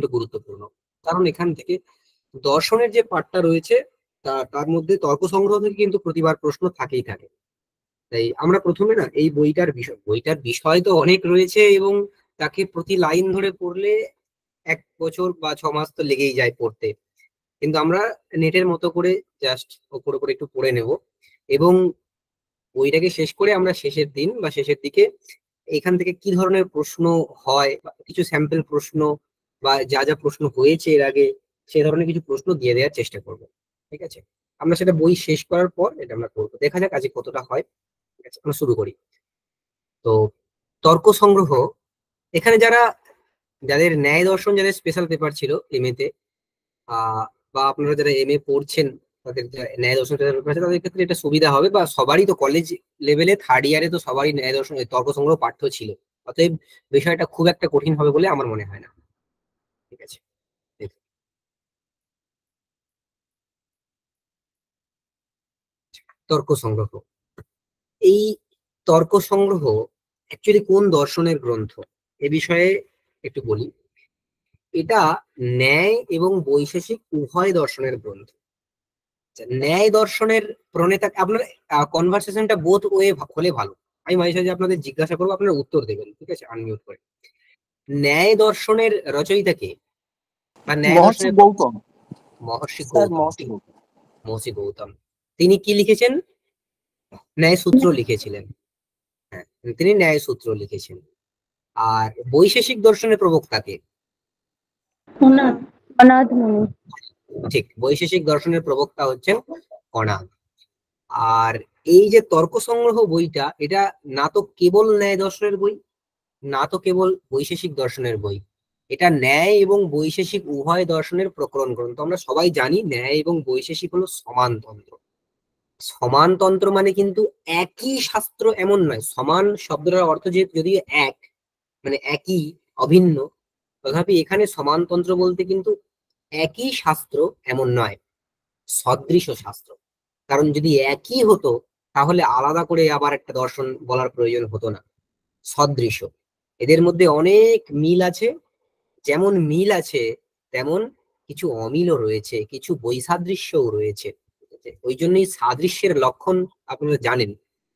অত্যন্ত গুরুত্বপূর্ণ, কারণ এখান থেকে দর্শনের যে পাঠটা রয়েছে তার মধ্যে তর্ক সংগ্রহ থেকে কিন্তু প্রতিবার প্রশ্ন থাকেই থাকে। তাই আমরা প্রথমে না এই বইটার বিষয় তো অনেক রয়েছে, এবং তাকে প্রতি লাইন ধরে পড়লে 1 বছর বা 6 মাস তো লেগেই যায় পড়তে, কিন্তু আমরা নেটের মতো করে জাস্ট ওপর উপর একটু পড়ে নেব, এবং বইটাকে শেষ করে আমরা শেষের দিন বা শেষের দিকে এখান থেকে কি ধরনের প্রশ্ন হয় বা কিছু স্যাম্পল প্রশ্ন বা যা যা প্রশ্ন হয়েছে এর আগে সেই ধরনের কিছু প্রশ্ন দিয়ে দেওয়ার চেষ্টা করব। ঠিক আছে, আমরা সেটা বই শেষ করার পর এটা আমরা করবো, দেখা যাক আজকে কতটা হয়। ঠিক আছে, আমরা শুরু করি। তো তর্ক সংগ্রহ, এখানে যাদের ন্যায় দর্শন, যাদের স্পেশাল পেপার ছিল এমএ তে, বা আপনারা যারা এমএ পড়ছেন তাদের ন্যায় দর্শন যাদের পেপার আছে তাদের ক্ষেত্রে এটা সুবিধা হবে, বা সবারই তো কলেজ লেভেলে 3rd ইয়ারে তো সবারই ন্যায় দর্শন তর্ক সংগ্রহ পাঠ্য ছিল, অতএব বিষয়টা খুব একটা কঠিন হবে বলে আমার মনে হয় না। ঠিক আছে, দেখুন। তর্ক সংগ্রহ, এই তর্ক সংগ্রহ অ্যাকচুয়ালি কোন দর্শনের গ্রন্থ এ বিষয়ে একটু বলি। এটা ন্যায় এবং বৈশেষিক উভয় দর্শনের গ্রন্থ। ন্যায় দর্শনের প্রণেতা, আপনার কনভারসেশনটা বোথ ওয়ে হলে ভালো। আমি মাঝে সাঝে আপনাদের জিজ্ঞাসা করবো, আপনারা উত্তর দেবেন, ঠিক আছে, আনমিউট করে। ন্যায় দর্শনের রচয়িতা কে, বা ন্যায় মহর্ষি দর্শনের গৌতম। মহর্ষি স্যার গৌতম। মহর্ষি গৌতম। মহর্ষি গৌতম, তিনি কি লিখেছেন? ন্যায় সূত্র লিখেছিলেন। হ্যাঁ, তিনি ন্যায় সূত্র লিখেছেন। আর বৈশেষিক দর্শনের প্রবক্তা কে? অনাথ মুনি। ঠিক, বৈশেষিক দর্শনের প্রবক্তা হচ্ছেন অনাথ। আর এই যে তর্ক সংগ্রহ বইটা, এটা না তো কেবল ন্যায় দর্শনের বই, না তো কেবল বৈশেষিক দর্শনের বই, এটা ন্যায় এবং বৈশেষিক উভয় দর্শনের প্রকরণ গ্রন্থ। আমরা সবাই জানি ন্যায় এবং বৈশেষিক হলো সমানতন্ত্র। সমানতন্ত্র মানে কিন্তু একই শাস্ত্র এমন নয়। সমান শব্দটার অর্থ যে যদিও এক, মানে একই, অভিন্ন, তথাপি এখানে সমানতন্ত্র বলতে কিন্তু একই শাস্ত্র এমন নয়, সদৃশ শাস্ত্র। কারণ যদি একই হতো তাহলে আলাদা করে আবার একটা দর্শন বলার প্রয়োজন হতো না। সদৃশ, এদের মধ্যে অনেক মিল আছে, যেমন মিল আছে তেমন কিছু অমিলও রয়েছে, কিছু বৈসাদৃশ্যও রয়েছে। ঠিক আছে? ওই জন্যই সাদৃশ্যের লক্ষণ আপনারা জানেন,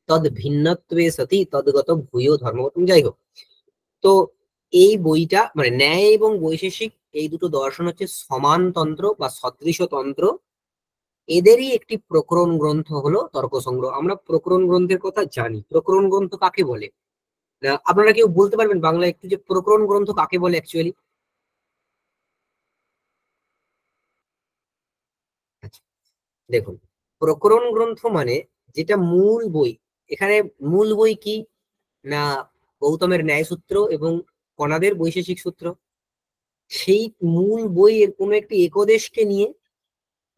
তদ ভিন্নত্বে সতি তদ্গত ভূয় ধর্মগতম। যাই হোক, তো এই বইটা মানে ন্যায় এবং বৈশেষিক এই দুটো দর্শন হচ্ছে সমানতন্ত্র বা সদৃশতন্ত্র, এদেরই একটি প্রকরণ গ্রন্থ হলো তর্ক সংগ্রহ। আমরা প্রকরণ গ্রন্থের কথা জানি। প্রকরণ গ্রন্থ কাকে বলে? আপনারা কেউ বলতে পারবেন বাংলা একটু যে প্রকরণ গ্রন্থ কাকে বলে অ্যাকচুয়ালি? আচ্ছা, দেখুন, প্রকরণ গ্রন্থ মানে যেটা মূল বই। এখানে মূল বই কি না, গৌতমের ন্যায় সূত্র এবং কণাদের বৈশেষিক সূত্র। সেই মূল বইয়ের কোনো একটি একদেশকে নিয়ে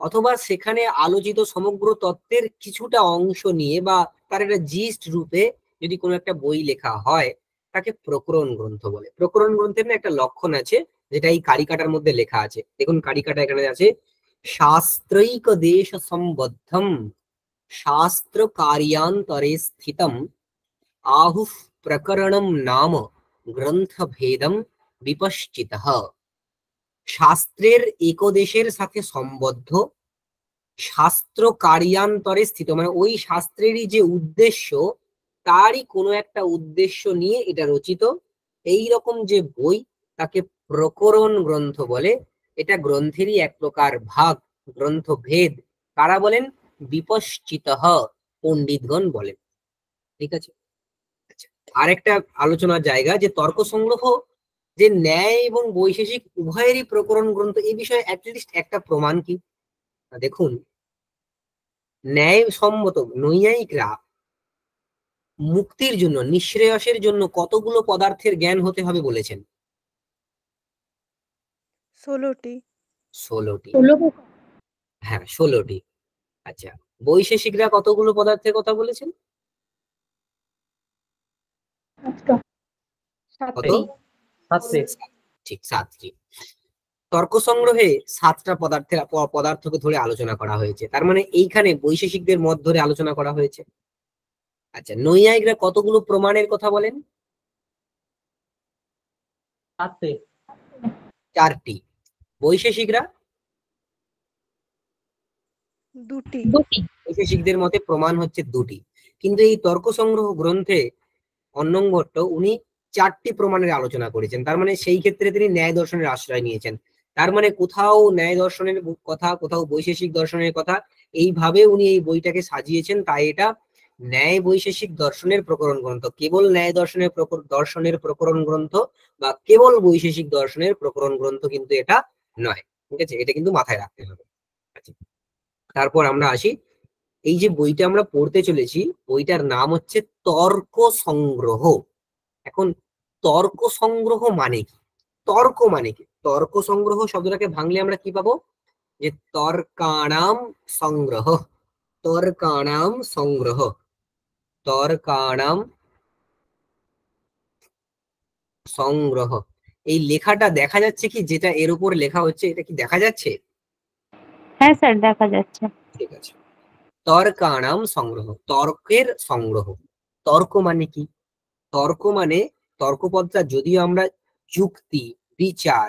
অথবা সেখানে আলোচিত সমগ্র তত্ত্বের কিছুটা অংশ নিয়ে বা তার একটা জিস্ট রূপে যদি কোনো একটা বই লেখা হয় তাকে প্রকরণ গ্রন্থ বলে। প্রকরণ গ্রন্থের না একটা লক্ষণ আছে, যেটা এই কারিকাটার মধ্যে লেখা আছে। দেখুন কারিকাটা এখানে আছে, শাস্ত্রৈক দেশ সম্বদ্ধম শাস্ত্র কার্যান্তরে স্থিতম আহুঃ প্রকরণম নাম গ্রন্থ ভেদম বিপশ্চিতঃ। শাস্ত্রের একদেশের সাথে সম্বদ্ধ, শাস্ত্র কার্যান্তরে স্থিত, মানে ওই শাস্ত্রেরই যে উদ্দেশ্য তারই কোনো একটা উদ্দেশ্য নিয়ে এটা রচিত এই রকম যে বই, তাকে প্রকরণ গ্রন্থ বলে। এটা গ্রন্থেরই এক প্রকার ভাগ, গ্রন্থ ভেদ। কারা বলেন? বিপশ্চিতঃ, পণ্ডিতগণ বলেন। ঠিক আছে, আচ্ছা, আরেকটা আলোচনার জায়গা যে তর্ক সংগ্রহ যে ন্যায় এবং বৈশেষিক উভয়েরই প্রকরণ গ্রন্থ, এই বিষয়ে অ্যাটলিস্ট একটা প্রমাণ কি? দেখুন, ন্যায়সম্মত নৈয়ায়িকরা মুক্তির জন্য, নিঃশ্রেয়সের জন্য কতগুলো পদার্থের জ্ঞান হতে হবে বলেছেন? 16টি। 16টি। হ্যাঁ, 16টি। আচ্ছা, বৈশেষিকরা কতগুলো পদার্থের কথা বলেছেন? কত? 7টি। ঠিক, 7টি। তর্ক সংগ্রহে 7টা পদার্থকে ধরে আলোচনা করা হয়েছে, তার মানে এইখানে বৈশেষিকদের মত ধরে আলোচনা করা হয়েছে। আচ্ছা, নৈয়ায়িকরা কতগুলো প্রমাণের কথা বলেন? 7টি। 4টি। বৈশেষিকরা দুটি। বৈশেষিকদের মতে প্রমাণ হচ্ছে 2টি, কিন্তু এই তর্ক সংগ্রহ গ্রন্থে অন্নং ভট্ট উনি 4টি প্রমাণের আলোচনা করেছেন। তার মানে সেই ক্ষেত্রে তিনি ন্যায় দর্শনের আশ্রয় নিয়েছেন। তার মানে কোথাও ন্যায় দর্শনের কথা, কোথাও বৈশেষিক দর্শনের কথা, এইভাবে উনি এই বইটাকে সাজিয়েছেন। তাই এটা ন্যায় বৈশেষিক দর্শনের প্রকরণ গ্রন্থ। কেবল ন্যায় দর্শনের প্রকরণ গ্রন্থ বা কেবল বৈশেষিক দর্শনের প্রকরণ গ্রন্থ কিন্তু এটা নয়। ঠিক আছে, এটা কিন্তু মাথায় রাখতে হবে। আচ্ছা, তারপর আমরা আসি, এই যে বইটা আমরা পড়তে চলেছি, বইটার নাম হচ্ছে তর্ক সংগ্রহ। এখন তর্ক সংগ্রহ মানে কি? তর্ক মানে কি? তর্ক সংগ্রহ শব্দটাকে ভাঙলে আমরা কি পাবো? যে তর্কাণাম সংগ্রহ, তর্কাণাম সংগ্রহ, তর্কাণাম সংগ্রহ। এই লেখাটা দেখা যাচ্ছে কি? যেটা এর উপর লেখা হচ্ছে, এটা কি দেখা যাচ্ছে? হ্যাঁ স্যার, দেখা যাচ্ছে। ঠিক আছে, তর্কাণাম সংগ্রহ, তর্কের সংগ্রহ। তর্ক মানে কি? তর্ক মানে, তর্কপদটা যদিও আমরা যুক্তি, বিচার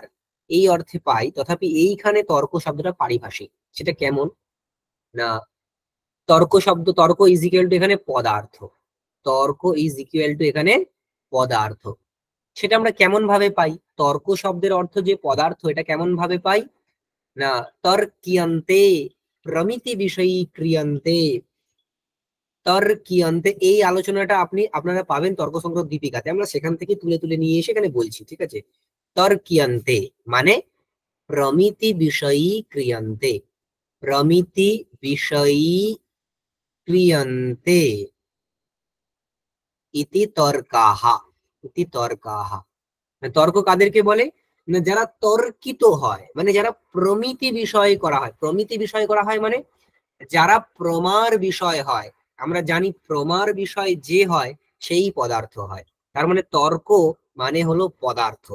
এই অর্থে পাই, তথাপি এইখানে তর্ক শব্দটা পারিভাষিক। সেটা কেমন না, তর্ক শব্দ, তর্ক ইজ ইকুয়াল টু এখানে পদার্থ, তর্ক ইজ ইকুয়াল টু এখানে পদার্থ। সেটা আমরা কেমন ভাবে পাই? তর্ক শব্দের অর্থ যে পদার্থ, এটা কেমন ভাবে পাই না, তর্কিয়ন্তে প্রমিতি বিষয়ী ক্রিয়ন্তে, তর্কিয়ন্তে। এই আলোচনাটা আপনারা পাবেন তর্ক সংগ্রহ দীপিকাতে, আমরা সেখান থেকে তুলে তুলে নিয়ে এসে এখানে বলছি। ঠিক আছে, তর্কিয়ন্তে মানে প্রমিতি বিষয়ী ক্রিয়ন্তে, প্রমিতি বিষয়ী ক্রিয়ন্তে ইতি তর্কাহ, ইতি তর্কাহ। তর্ক কাদেরকে বলে না, যারা তর্কিত হয়, মানে যারা প্রমিতি বিষয় করা হয়। প্রমিতি বিষয় করা হয় মানে যারা প্রমার বিষয় হয়। আমরা জানি প্রমার বিষয় যে হয় সেই পদার্থ হয়। তার মানে তর্ক মানে হলো পদার্থ।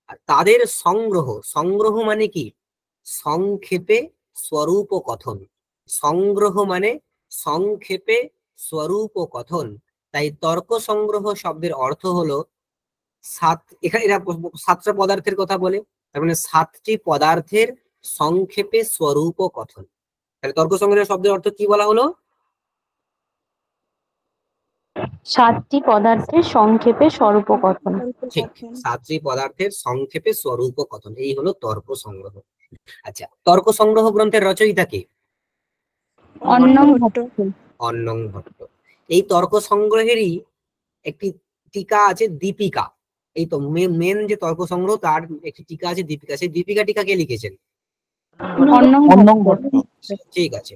আর তাদের সংগ্রহ, সংগ্রহ মানে কি? সংক্ষেপে স্বরূপ কথন। সংগ্রহ মানে সংক্ষেপে স্বরূপ কথন। তাই তর্ক সংগ্রহ শব্দের অর্থ হলো এখানে এরা 7টা পদার্থের কথা বলে, তার মানে 7টি পদার্থের সংক্ষেপে স্বরূপ কথন। তাহলে তর্ক সংগ্রহ শব্দের অর্থ কি বলা হলো? 7টি পদার্থের সংক্ষেপে স্বরূপ কথন। ঠিক, 7টি পদার্থের সংক্ষেপে স্বরূপ কথন, এই হলো তর্ক সংগ্রহ। আচ্ছা, তর্ক সংগ্রহ গ্রন্থের রচয়িতা কে? অন্নং ভট্ট। অন্নং ভট্ট। এই তর্ক সংগ্রহেরই একটি টিকা আছে দীপিকা। এই তো মেন যে তর্ক সংগ্রহ, তার একটি টিকা আছে দীপিকা। সেই দীপিকা টিকা কে লিখেছেন? অন্নং ভট্ট। ঠিক আছে।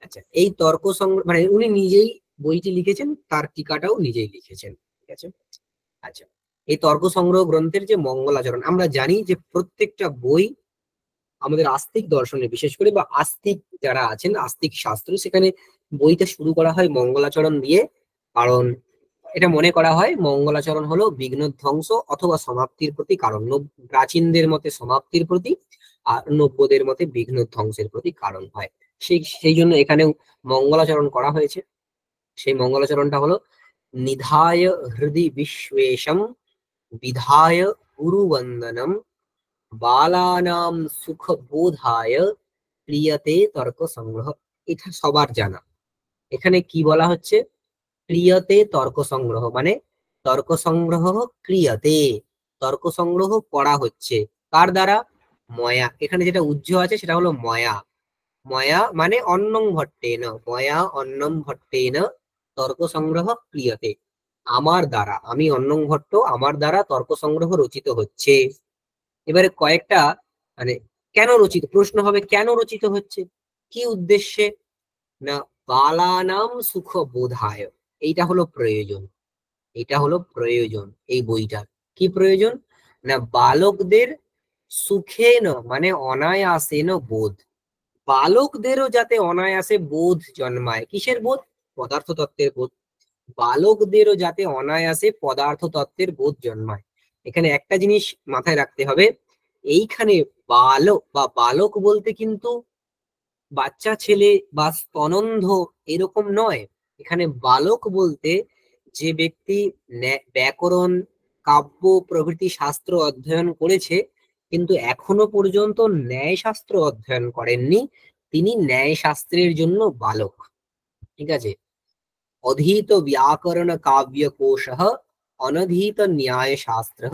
আচ্ছা, এই তর্ক সংগ্রহ মানে উনি নিজেই বইটি লিখেছেন, তার টিকাটাও নিজেই লিখেছেন। ঠিক আছে। আচ্ছা, এই তর্ক সংগ্রহ গ্রন্থের যে মঙ্গলাচরণ, আমরা জানি যে প্রত্যেকটা বই আমাদের আস্তিক দর্শনে, বিশেষ করে বা আস্তিক যারা আছেন, আস্তিক শাস্ত্র, সেখানে বইটা শুরু করা হয় মঙ্গলাচরণ দিয়ে। কারণ এটা মনে করা হয় মঙ্গলাচরণ হলো বিঘ্ন ধ্বংস অথবা সমাপ্তির প্রতি কারণ। প্রাচীনদের মতে সমাপ্তির প্রতি, আর নব্যদের মতে বিঘ্ন ধ্বংসের প্রতি কারণ হয়। সেই জন্য এখানেও মঙ্গলাচরণ করা হয়েছে। সেই মঙ্গলাচরণটা হলো নিধায় হৃদি বিশ্বেশম বিধায় গুরুবন্দনম বালানাম সুখ বোধায় প্রিয়তে তর্ক সংগ্রহ। এটা সবার জানা। এখানে কি বলা হচ্ছে? ক্রিয়তে তর্ক সংগ্রহ, মানে তর্ক সংগ্রহ ক্রিয়তে, তর্ক সংগ্রহ করা হচ্ছে কার দ্বারা? ময়া। এখানে যেটা উজ্জ আছে সেটা হলো ময়া। ময়া মানে অন্নং ভট্টেন, ময়া অন্নম ভট্টেন তর্ক সংগ্রহ ক্রিয়তে। আমার দ্বারা, আমি অন্নং ভট্ট, আমার দ্বারা তর্ক সংগ্রহ রচিত হচ্ছে। এবারে কয়েকটা মানে কেন রচিত, প্রশ্ন হবে কেন রচিত হচ্ছে, কি উদ্দেশ্যে না, বালানাম সুখ বোধায়। এইটা হলো প্রয়োজন, এটা হলো প্রয়োজন এই বইটার। কি প্রয়োজন না, বালকদের সুখে ন মানে অনায়াসে ন বোধ, বালকদেরও যাতে অনায়াসে বোধ জন্মায়। কিসের বোধ? পদার্থ তত্ত্বের বোধ। বালকদেরও যাতে অনায়াসে পদার্থ তত্ত্বের বোধ জন্মায়। এখানে একটা জিনিস মাথায় রাখতে হবে, এইখানে বালক বা বালক বলতে কিন্তু বাচ্চা ছেলে বা স্তনন্ধ এরকম নয়। এখানে বালক বলতে যে ব্যক্তি ব্যাকরণ, কাব্য প্রভৃতি শাস্ত্র অধ্যয়ন করেছে, কিন্তু এখনো পর্যন্ত ন্যায়শাস্ত্র অধ্যয়ন করেননি, তিনি ন্যায়শাস্ত্রের জন্য বালক। ঠিক আছে, অধীত ব্যাকরণ কাব্য কোশ, অনধীত ন্যায় শাস্ত্র,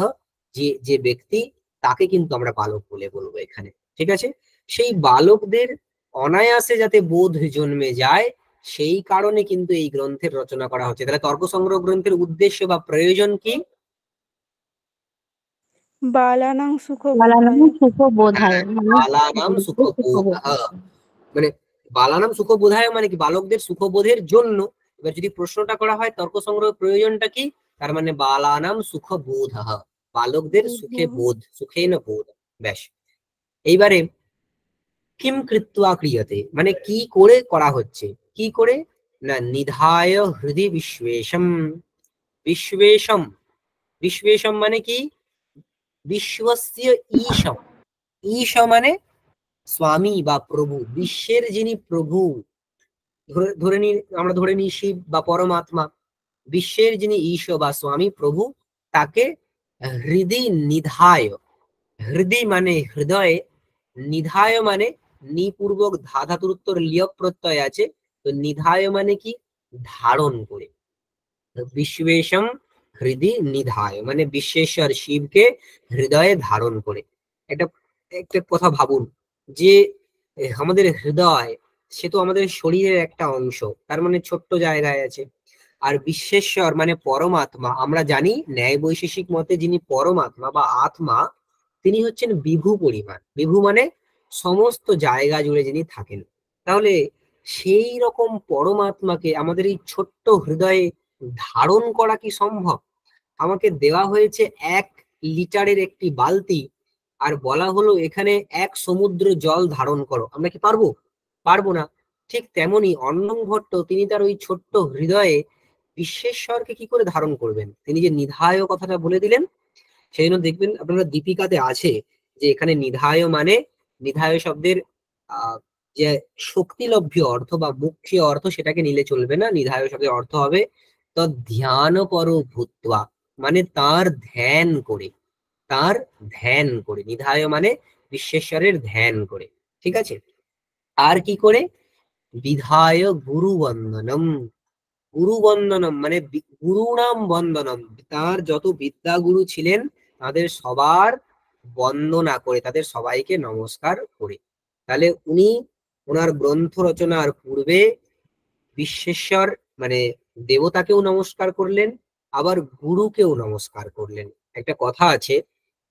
যে যে ব্যক্তি, তাকে কিন্তু আমরা বালক বলে বলবো এখানে। ঠিক আছে, সেই বালকদের অনায়াসে যাতে বোধ জন্মে যায়, সেই কারণে কিন্তু এই গ্রন্থের রচনা করা হচ্ছে। তাহলে তর্ক সংগ্রহ গ্রন্থের উদ্দেশ্য বা প্রয়োজন কি? বালানাং বালানাং সুখবোধায়। সুখবোধায়, মানে বালানাম সুখবোধ, মানে বালানাম সুখবোধায় মানে কি, বালকদের সুখবোধের জন্য। এবার যদি প্রশ্নটা করা হয় তর্ক সংগ্রহ প্রয়োজনটা কি, তার মানে বালানাম সুখবোধ, বালকদের সুখে বোধ, সুখে না বোধ, ব্যাস। এইবারে কিম কৃত্বা ক্রিয়তে, মানে কি করে করা হচ্ছে, কি করে না, নিধায় হৃদি বিশ্বেশম, বিশ্বেশম, বিশ্বেশম মানে কি, বিশ্বস্য ঈশম, ঈশ মানে স্বামী বা প্রভু, বিশ্বের যিনি প্রভু, ধরে নি, আমরা ধরে নিই শিব বা পরমাত্মা, বিশ্বের যিনি ঈশ বা স্বামী প্রভু, তাকে হৃদি নিধায়, হৃদি মানে হৃদয়ে, নিধায় মানে নিপূর্বক ধা ধাতুর উত্তর লিয়ক প্রত্যয় আছে, তো নিধায় মানে কি, ধারণ করে। বিশ্বেশম হৃদি নিধায় মানে বিশ্বেশ্বর শিবকে হৃদয়ে ধারণ করে। একটা একটা কথা ভাবুন, যে আমাদের হৃদয়, সে তো আমাদের শরীরের একটা অংশ, তার মানে ছোট্ট জায়গায় আছে। আর বিশ্বেশ্বর মানে পরমাত্মা, আমরা জানি ন্যায় বৈশেষিক মতে যিনি পরমাত্মা বা আত্মা, তিনি হচ্ছেন বিভু পরিমাণ, বিভু মানে সমস্ত জায়গা জুড়ে যিনি থাকেন। তাহলে সেই রকম পরমাত্মাকে আমাদের এই ছোট্ট হৃদয়ে ধারণ করা কি সম্ভব? আমাকে দেওয়া হয়েছে 1 লিটারের একটি বালতি, আর বলা হলো এখানে 1 সমুদ্র জল ধারণ করো, আমরা কি পারবো? পারবো না। ঠিক তেমনি অন্নং ভট্ট, তিনি তার ওই ছোট্ট হৃদয়ে বিশ্বেশ্বরকে কি করে ধারণ করবেন? তিনি যে নিধায় কথাটা বলে দিলেন, সেই জন্য দেখবেন আপনারা দীপিকাতে আছে যে এখানে নিধায় মানে, নিধায় শব্দের আহ যে শক্তিলভ্য অর্থ বা মুখ্য অর্থ, সেটাকে নিলে চলবে না। নিধায় শব্দের অর্থ হবে তো ধ্যান পর ভূত্বা, মানে তার ধ্যান করে, তার ধ্যান করে, নিধায় মানে বিশ্বেশ্বরের ধ্যান করে। ঠিক আছে, আর কি করে, বিধায় গুরু বন্দনম, গুরু বন্দনম মানে গুরুণাম বন্দনম, তার যত বিদ্যাগুরু ছিলেন তাদের সবার বন্দনা করে, তাদের সবাইকে নমস্কার করে। তাহলে উনি ওনার গ্রন্থ রচনার পূর্বে বিশ্বেশ্বর মানে দেবতাকেও নমস্কার করলেন, আবার গুরুকেও নমস্কার করলেন। একটা কথা আছে,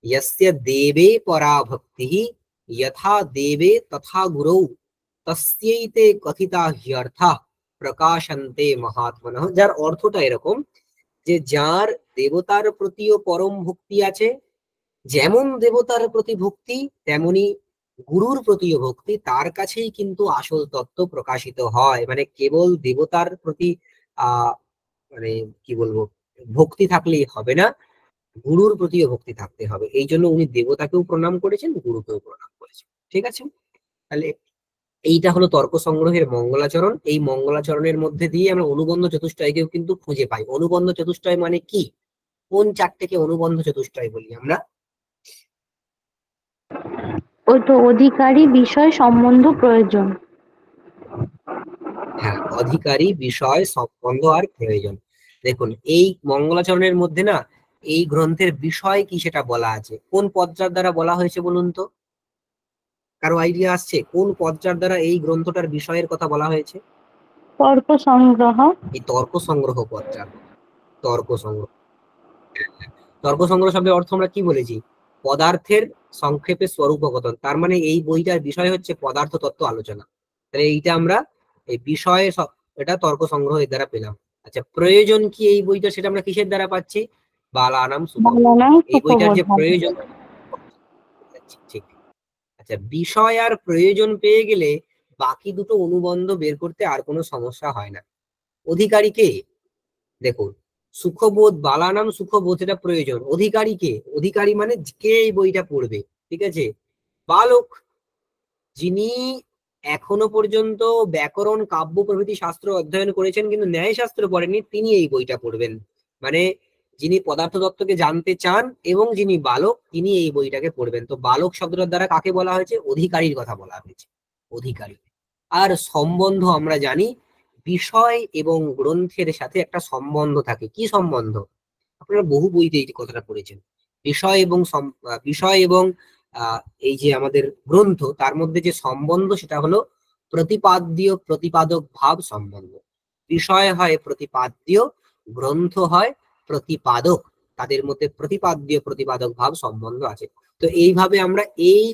यस्य দেবে পরা ভক্তি, যথা দেবে তথা গুরৌ, তস্যৈতে কথিতা হ্যর্থা প্রকাশন্তে মহাত্মনঃ। যার অর্থটা এরকম, যে যার দেবতার প্রতিও পরম ভক্তি আছে, যেমন দেবতার প্রতি ভক্তি তেমনি গুরুর প্রতিও ভক্তি, তার কাছেই কিন্তু আসল তত্ত্ব প্রকাশিত হয়। মানে কেবল দেবতার প্রতি আহ মানে কি বলবো, ভক্তি থাকলেই হবে না, গুরুর প্রতিও ভক্তি থাকতে হবে। এই জন্য উনি দেবতাকেও প্রণাম করেছেন, গুরুকেও প্রণাম করেছেন। ঠিক আছে, তাহলে এইটা হলো তর্ক সংগ্রহের মঙ্গলাচরণ। এই মঙ্গলাচরণের মধ্যে দিয়ে আমরা অনুবন্ধ চতুষ্টয়কেও কিন্তু খুঁজে পাই। অনুবন্ধ চতুষ্টয় মানে কি, কোন 4টেকে অনুবন্ধ চতুষ্টয় বলি আমরা? ওই তো অধিকারী, বিষয়, সম্বন্ধ, প্রয়োজন। হ্যাঁ, অধিকারী, বিষয়, সম্বন্ধ আর প্রয়োজন। দেখুন এই মঙ্গলাচরণের মধ্যে না, এই গ্রন্থের বিষয় কি সেটা বলা আছে। কোন পদটার দ্বারা বলা হয়েছে বলুন তো? কারো আইডিয়া আসছে কোন পদটার দ্বারা এই গ্রন্থটার বিষয়ের কথা বলা হয়েছে? তর্ক সংগ্রহ। এই তর্ক সংগ্রহ পদটা, তর্ক সংগ্রহ। তর্ক সংগ্রহ শব্দের অর্থ আমরা কি বলেছি? পদার্থের সংক্ষেপে স্বরূপকথন। তার মানে এই বইটার বিষয় হচ্ছে পদার্থ তত্ত্ব আলোচনা। তাহলে এইটা আমরা এই বিষয়ে এটা তর্ক সংগ্রহ এর দ্বারা পেলাম। আচ্ছা, প্রয়োজন কি এই বইটা, সেটা আমরা কিসের দ্বারা পাচ্ছি? বালানাম সুখবোধ। বালানাং এই বইটার যে সুখবোধায়। প্রয়োজন, ঠিক। আচ্ছা, বিষয় আর প্রয়োজন পেয়ে গেলে বাকি দুটো অনুবন্ধ বের করতে আর কোনো সমস্যা হয় না। অধিকারী কে? দেখুন, সুখবোধ, বালানাম সুখবোধ, এটা প্রয়োজন। অধিকারী কে? অধিকারী মানে কে এই বইটা পড়বে। ঠিক আছে, বালক, যিনি এখনো পর্যন্ত ব্যাকরণ, কাব্য প্রভৃতি শাস্ত্র অধ্যয়ন করেছেন কিন্তু ন্যায় শাস্ত্র পড়েননি, তিনি এই বইটা পড়বেন। মানে যিনি পদার্থ তত্ত্বকে জানতে চান এবং যিনি বালক তিনি এই বইটাকে পড়বেন। তো বালক শব্দটার দ্বারা কাকে বলা হয়েছে? অধিকারীর কথা বলা হয়েছে, অধিকারী। আর সম্বন্ধ আমরা জানি বিষয় এবং গ্রন্থের সাথে একটা সম্বন্ধ থাকে। কি সম্বন্ধ? আপনারা বহু বইতে এই কথাটা পড়েছেন। বিষয় এবং বিষয় এবং এই যে আমাদের গ্রন্থ তার মধ্যে যে সম্বন্ধ সেটা হলো প্রতিপাদ্য প্রতিপাদক ভাব সম্বন্ধ। বিষয় হয় প্রতিপাদ্য, গ্রন্থ হয় প্রতিপাদক, তাদের মধ্যে প্রতিপাদ্য প্রতিপাদক ভাব সম্বন্ধ আছে। তো এইভাবে আমরা এই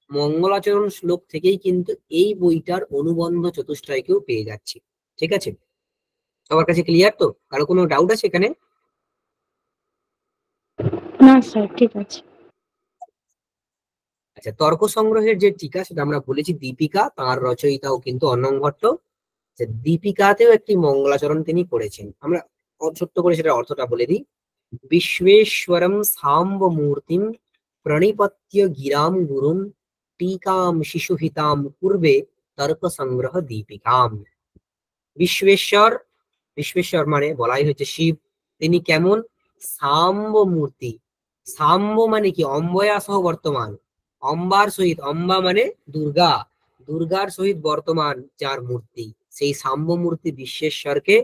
মঙ্গলাচরণ শ্লোক থেকেই কিন্তু এই বইটার অনুবন্ধ চতুষ্টয়কেও পেয়ে যাচ্ছি। ঠিক আছে, সবার কাছে ক্লিয়ার তো? কারো কোনো ডাউট আছে এখানে? না স্যার, ঠিক আছে। আচ্ছা, তর্ক সংগ্রহের যে টিকা সেটা আমরা বলেছি দীপিকা, তার রচয়িতাও কিন্তু অনং ভট্ট। দীপিকাতেও একটি মঙ্গলাচরণ তিনি করেছেন। আমরা ছোট্ট করে সেটা অর্থটা বলে দিই। বিশ্বেশ্বরম সাম্ব মূর্তিম প্রণিপত্য গিরাম গুরুম টিকাম শিশুহিতাম পূর্বে তর্ক সংগ্রহ দীপিকাম। বিশ্বেশ্বর, বিশ্বেশ্বর মানে বলাই হয়েছে শিব। তিনি কেমন? সাম্ব মূর্তি। সাম্ব মানে কি? অম্বয়া সহ বর্তমান, অম্বার সহিত, অম্বা মানে দুর্গা, দুর্গার সহিত বর্তমান যার মূর্তি, সেই সাম্ব মূর্তি বিশ্বেশ্বরকে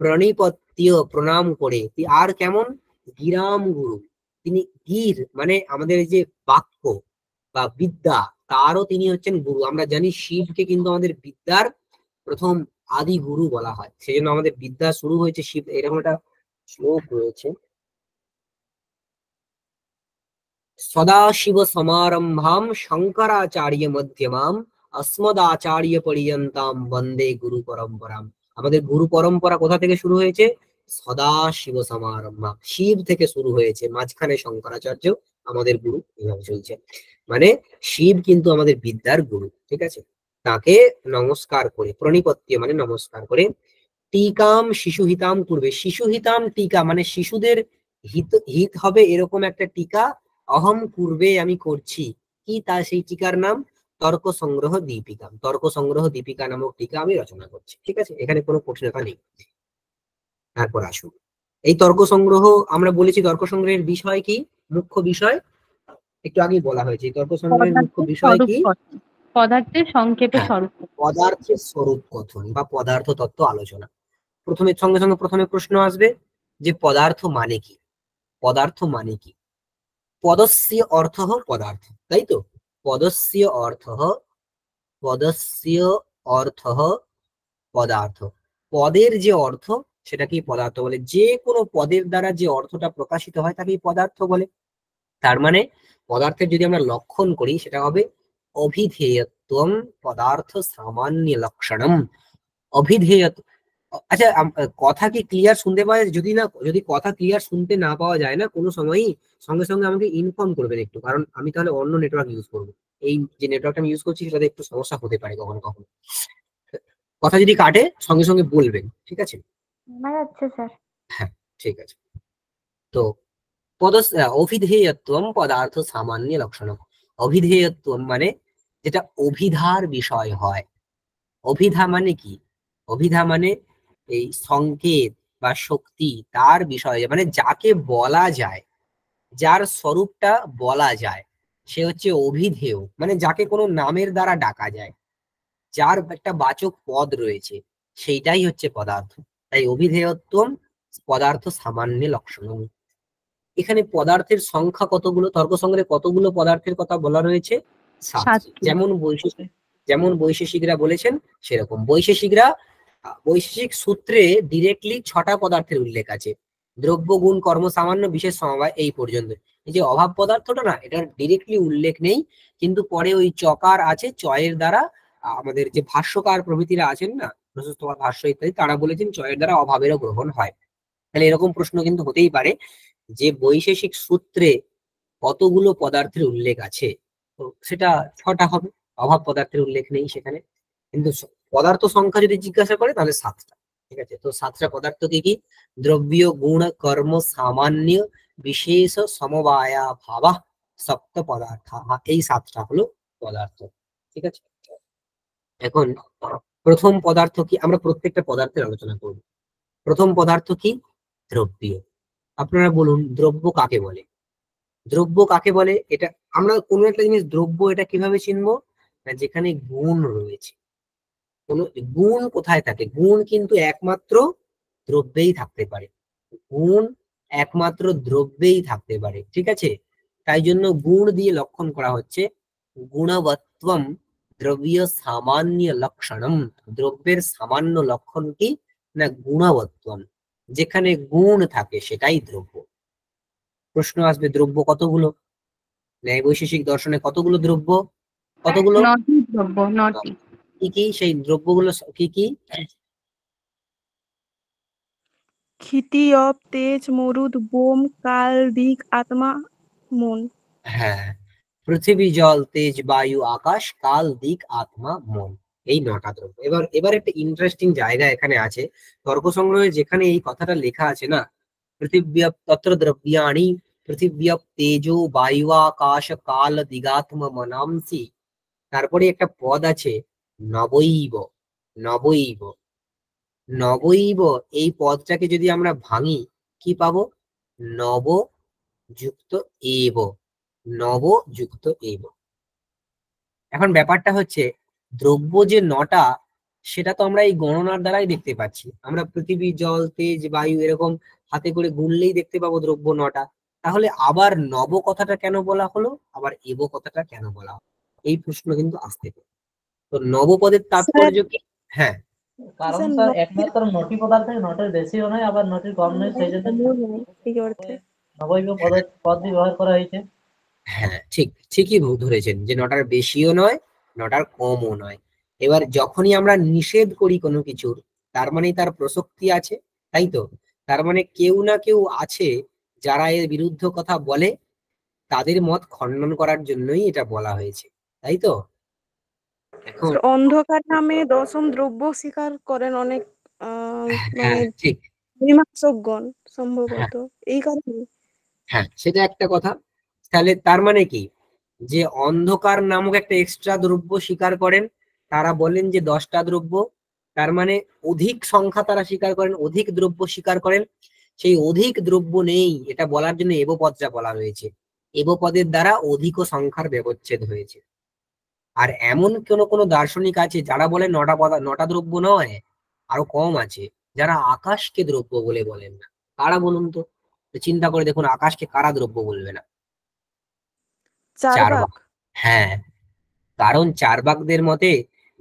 প্রণিপত্য প্রণাম করে। আর কেমন? গিরাম গুরু, তিনি গির মানে আমাদের এই যে বাক্য বা বিদ্যা, তারও তিনি হচ্ছেন গুরু। আমরা জানি শিবকে কিন্তু আমাদের বিদ্যার প্রথম আদি গুরু বলা হয়, সেই জন্য আমাদের বিদ্যা শুরু হয়েছে শিব। এরকম একটা শ্লোক রয়েছে, সদাশিব সমারম্ভাম শঙ্করাচার্য মধ্যমাম अस्मदाचार्य पर्यन्ताम বন্দে গুরু পরম্পরাম। আমাদের গুরু পরম্পরা কোথা থেকে শুরু হয়েছে? সদাশিব সমারম্ভা, শিব থেকে শুরু হয়েছে, মাঝখানে শঙ্করাচার্য আমাদের গুরু। এভাবে চলছে, মানে শিব কিন্তু আমাদের বিদ্যার গুরু। ঠিক আছে, তাকে নমস্কার করে, প্রণিপত্য মানে নমস্কার করে, টিকাম শিশুহিতাম করবে। শিশুহিতাম টিকা মানে শিশুদের হিত হিত হবে এরকম একটা টিকা অহম পূর্বে আমি করছি। কি তা? সেই টিকার নাম তর্ক সংগ্রহ দীপিকা। তর্ক সংগ্রহ দীপিকা নামক টিকা আমি রচনা করছি। ঠিক আছে, এখানে কোনো কঠিনতা নেই। তারপর আসুন, এই তর্ক সংগ্রহ আমরা বলেছি, তর্ক সংগ্রহের বিষয় কি? মুখ্য বিষয় একটু আগেই বলা হয়েছে, এই তর্ক সংগ্রহের মুখ্য পদার্থের বিষয় স্বরূপ কি? কথন, পদার্থের সংক্ষেপে হ্যাঁ, স্বরূপ কথন। পদার্থের স্বরূপ কথন বা পদার্থ তত্ত্ব আলোচনা। প্রথমে সঙ্গে সঙ্গে প্রথমে প্রশ্ন আসবে যে পদার্থ মানে কি? পদার্থ মানে কি? পদস্য অর্থ পদার্থ, তাই তো? পদস্য অর্থ, পদস্য অর্থ পদার্থ। পদের যে অর্থ সেটাকে পদার্থ বলে। যে কোনো পদের দ্বারা যে অর্থটা প্রকাশিত হয় তাকে পদার্থ বলে। তার মানে পদার্থের যদি আমরা লক্ষণ করি সেটা হবে অভিধেয়ত্বম পদার্থ সামান্য লক্ষণম। অভিধেয়। আচ্ছা, কথা কি ক্লিয়ার শুনতে পাওয়া যায়? যদি না, যদি কথা ক্লিয়ার শুনতে না পাওয়া যায় না কোনো সময়ই, সঙ্গে সঙ্গে আমাকে ইনফর্ম করবেন একটু, কারণ আমি তাহলে অন্য নেটওয়ার্ক ইউজ করবো। এই যে নেটওয়ার্কটা আমি ইউজ করছি সেটাতে একটু সমস্যা হতে পারে কখনো কখনো। কথা যদি কাটে সঙ্গে সঙ্গে বলবেন, ঠিক আছে? শোনা যাচ্ছে স্যার। হ্যাঁ, ঠিক আছে। তো অভিধেয়ত্বম পদার্থ সামান্য লক্ষণ। অভিধেয়ত্বম মানে যেটা অভিধার বিষয় হয়। অভিধা মানে কি? অভিধা মানে এই সংকেত বা শক্তি, তার বিষয়ে মানে যাকে বলা যায়, যার স্বরূপটা বলা যায়, সে হচ্ছে অভিধেয়। মানে যাকে কোনো নামের দ্বারা ডাকা যায়, যার একটা বাচক পদ রয়েছে, সেইটাই হচ্ছে পদার্থ। তাই অভিধেয়ত্বম পদার্থ সামান্য লক্ষণ। এখানে পদার্থের সংখ্যা কতগুলো? তর্ক সংগ্রহে কতগুলো পদার্থের কথা বলা রয়েছে? 7টি। সাতটি। যেমন বৈশেষিকরা বলেছেন সেরকম বৈশেষিকরা, বৈশেষিক সূত্রে ডিরেক্টলি 6টা পদার্থের উল্লেখ আছে। দ্রব্য গুণ কর্ম সামান্য বিশেষ সমবায়, এই পর্যন্ত। এই যে অভাব পদার্থটা না, এটার ডিরেক্টলি উল্লেখ নেই, কিন্তু পরে ওই চকার আছে, চয়ের দ্বারা আমাদের যে ভাষ্যকার প্রভৃতিরা আছেন না, প্রশস্ত ভাষ্য ইত্যাদি, তারা বলেছেন চয়ের দ্বারা অভাবেরও গ্রহণ হয়। তাহলে এরকম প্রশ্ন কিন্তু হতেই পারে যে বৈশেষিক সূত্রে কতগুলো পদার্থের উল্লেখ আছে? তো সেটা 6টা হবে, অভাব পদার্থের উল্লেখ নেই সেখানে। কিন্তু পদার্থ সংখ্যা যদি জিজ্ঞাসা করে তাহলে 7টা। ঠিক আছে, তো 7টা পদার্থ কি কি? দ্রব্য গুণ কর্ম সামান্য বিশেষ সমবায়া ভাবা সপ্ত পদার্থ, এই 7টা হলো পদার্থ। ঠিক আছে, এখন প্রথম পদার্থ কি? আমরা প্রত্যেকটা পদার্থের আলোচনা করব। প্রথম পদার্থ কি? দ্রব্য। আপনারা বলুন দ্রব্য কাকে বলে? দ্রব্য কাকে বলে? এটা আমরা কোনো একটা জিনিস দ্রব্য এটা কিভাবে চিনবো? না যেখানে গুণ রয়েছে। কোন গুণ কোথায় থাকে? গুণ কিন্তু একমাত্র দ্রব্যেই থাকতে পারে। গুণ একমাত্র দ্রব্যেই থাকতে পারে, ঠিক আছে? তাই জন্য গুণ দিয়ে লক্ষণ করা হচ্ছে। গুণবত্তম দ্রব্য সামান্য লক্ষণম। দ্রব্যের সামান্য লক্ষণ কি? না গুণবত্তম। যেখানে গুণ থাকে সেটাই দ্রব্য। প্রশ্ন আসবে দ্রব্য কতগুলো? ন্যায় বৈশেষিক দর্শনে কতগুলো দ্রব্য? কতগুলো? 9টি দ্রব্য, 9টি। কি কি সেই দ্রব্যগুলো কি কি? ক্ষিতি, অপ, তেজ, মরুদ, বোম, কাল, দিক, আত্মা, মন। হ্যাঁ, পৃথিবী, জল, তেজ, বায়ু, আকাশ, কাল, দিক, আত্মা, মন। এই 9টা দ্রব্য। এবার এবার একটা ইন্টারেস্টিং জায়গা এখানে আছে। তর্ক সংগ্রহে যেখানে এই কথাটা লেখা আছে না, পৃথিব্যাপ তত্র দ্রব্যাণি পৃথিব্যাপ তেজো বায়ু আকাশ কাল দিগাত্ম মনাংসি। তারপরে একটা পদ আছে নবৈব। নবৈব, নবৈব, এই পদটাকে যদি আমরা ভাঙি কি পাবো? নব যুক্ত এব। নব যুক্ত এব। এখন ব্যাপারটা হচ্ছে দ্রব্য যে 9টা সেটা তো আমরা এই গণনার দ্বারাই দেখতে পাচ্ছি। আমরা পৃথিবী, জল, তেজ, বায়ু এরকম হাতে করে গুনলেই দেখতে পাবো দ্রব্য 9টা। তাহলে আবার নব কথাটা কেন বলা হলো, আবার এব কথাটা কেন বলা হলো? এই প্রশ্ন কিন্তু আসতে পারে। তো নবপদের স্যার, তাৎপর্য কি? হ্যাঁ, কারণ স্যার স্যার নটি একমাত্র নটি পদার্থ থেকে নটের বেশিও নয় আবার নটির কম নয়, সেই জন্য কমও নয়, এই অর্থে। নবৈব পদ ব্যবহার করা হয়েছে। হ্যাঁ, ঠিকই ধরেছেন যে 9টার বেশিও নয়, 9টার কমও নয়। এবার যখনই আমরা নিষেধ করি কোনো কিছুর, তার মানে তার প্রসক্তি আছে, তাই তো? তার মানে কেউ না কেউ আছে যারা এর বিরুদ্ধ কথা বলে, তাদের মত খণ্ডন করার জন্যই এটা বলা হয়েছে, তাই তো? এখন স্যার, অন্ধকার নামে দশম দ্রব্য স্বীকার করেন অনেক মানে হ্যাঁ ঠিক। মীমাংসকগণ হ্যাঁ সম্ভবত এই কারণে। হ্যাঁ, সেটা একটা কথা। তাহলে তার মানে কি? যে অন্ধকার নামক একটা এক্সট্রা দ্রব্য স্বীকার করেন, তারা বলেন যে 10টা দ্রব্য। তার মানে অধিক সংখ্যা তারা স্বীকার করেন, অধিক দ্রব্য স্বীকার করেন। সেই অধিক দ্রব্য নেই এটা বলার জন্য এব পদটা বলা হয়েছে। এব পদের দ্বারা অধিক সংখ্যার ব্যবচ্ছেদ হয়েছে। আর এমন কোন কোন দার্শনিক আছে যারা বলে 9টা দ্রব্য নয়, আরো কম আছে, যারা আকাশকে দ্রব্য বলে বলেন না। কারা বলুন তো? চিন্তা করে দেখুন, আকাশকে কারা দ্রব্য বলবে না? চারবাক। চার্বাক। হ্যাঁ, কারণ চার্বাকদের মতে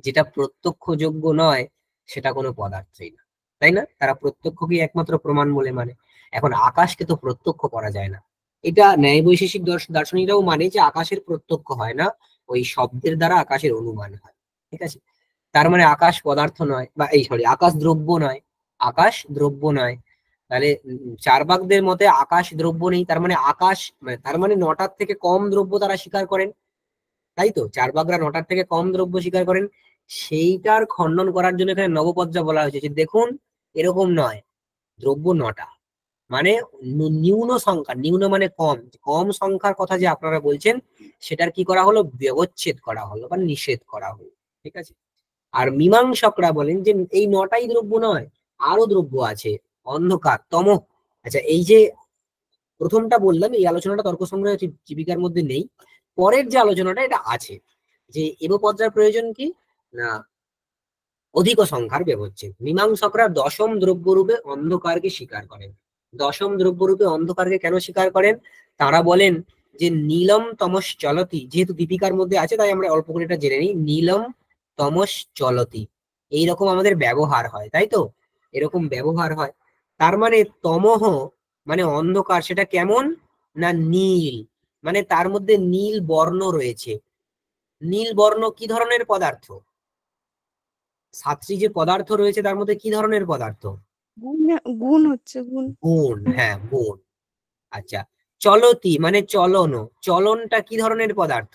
যেটা প্রত্যক্ষযোগ্য নয় সেটা কোনো পদার্থই না, তাই না? তারা প্রত্যক্ষকে একমাত্র প্রমাণ বলে মানে। এখন আকাশকে তো প্রত্যক্ষ করা যায় না। এটা ন্যায় বৈশেষিক দার্শনিকরাও মানে যে আকাশের প্রত্যক্ষ হয় না, ওই শব্দের দ্বারা আকাশের অনুমান হয়, ঠিক আছে? তার মানে আকাশ পদার্থ নয়, বা এই সরি আকাশ দ্রব্য নয়। আকাশ দ্রব্য নয়। তাহলে চার্বাকদের মতে আকাশ দ্রব্য নেই, তার মানে আকাশ তার মানে 9টার থেকে কম দ্রব্য তারা স্বীকার করেন, তাই তো? চার্বাকরা 9টার থেকে কম দ্রব্য স্বীকার করেন। সেইটার খণ্ডন করার জন্য এখানে নবপদ্যা বলা হয়েছে যে দেখুন এরকম নয়, দ্রব্য 9টা। মানে নিম্ন সংখ্যা, নিম্ন মানে কম, কম সংখ্যার কথা যে আপনারা বলছেন সেটার কি করা হলো? ব্যবচ্ছেদ করা হলো বা নিষেধ করা হলো, ঠিক আছে? আর মীমাংসকরা বলেন যে এই 9টাই দ্রব্য নয়, আরো দ্রব্য আছে। অন্ধকার, তম। আচ্ছা, এই যে প্রথমটা বললাম এই আলোচনাটা তর্ক সংগ্রহ জীবিকার মধ্যে নেই। পরের যে আলোচনাটা এটা আছে, যে এবপদ্রার প্রয়োজন কি? না অধিক সংখ্যার ব্যবচ্ছেদ। মীমাংসকরা দশম দ্রব্যরূপে অন্ধকারকে স্বীকার করেন। দশম দ্রব্যরূপে অন্ধকারকে কেন স্বীকার করেন? তারা বলেন যে নীলম তমস চলতি, যেহেতু দীপিকার মধ্যে আছে তাই আমরা অল্প করে এটা জেনে নিই। নীলম তমস চলতি, এইরকম আমাদের ব্যবহার হয়, তাই তো? এরকম ব্যবহার হয়। তার মানে তমহ মানে অন্ধকার, সেটা কেমন? না নীল, মানে তার মধ্যে নীল বর্ণ রয়েছে। নীল বর্ণ কি ধরনের পদার্থ? 7টি যে পদার্থ রয়েছে তার মধ্যে কি ধরনের পদার্থ? গুণ, গুণ হচ্ছে গুণ। গুণ, হ্যাঁ গুণ। আচ্ছা, চলতি মানে চলন, চলনটা কি ধরনের পদার্থ?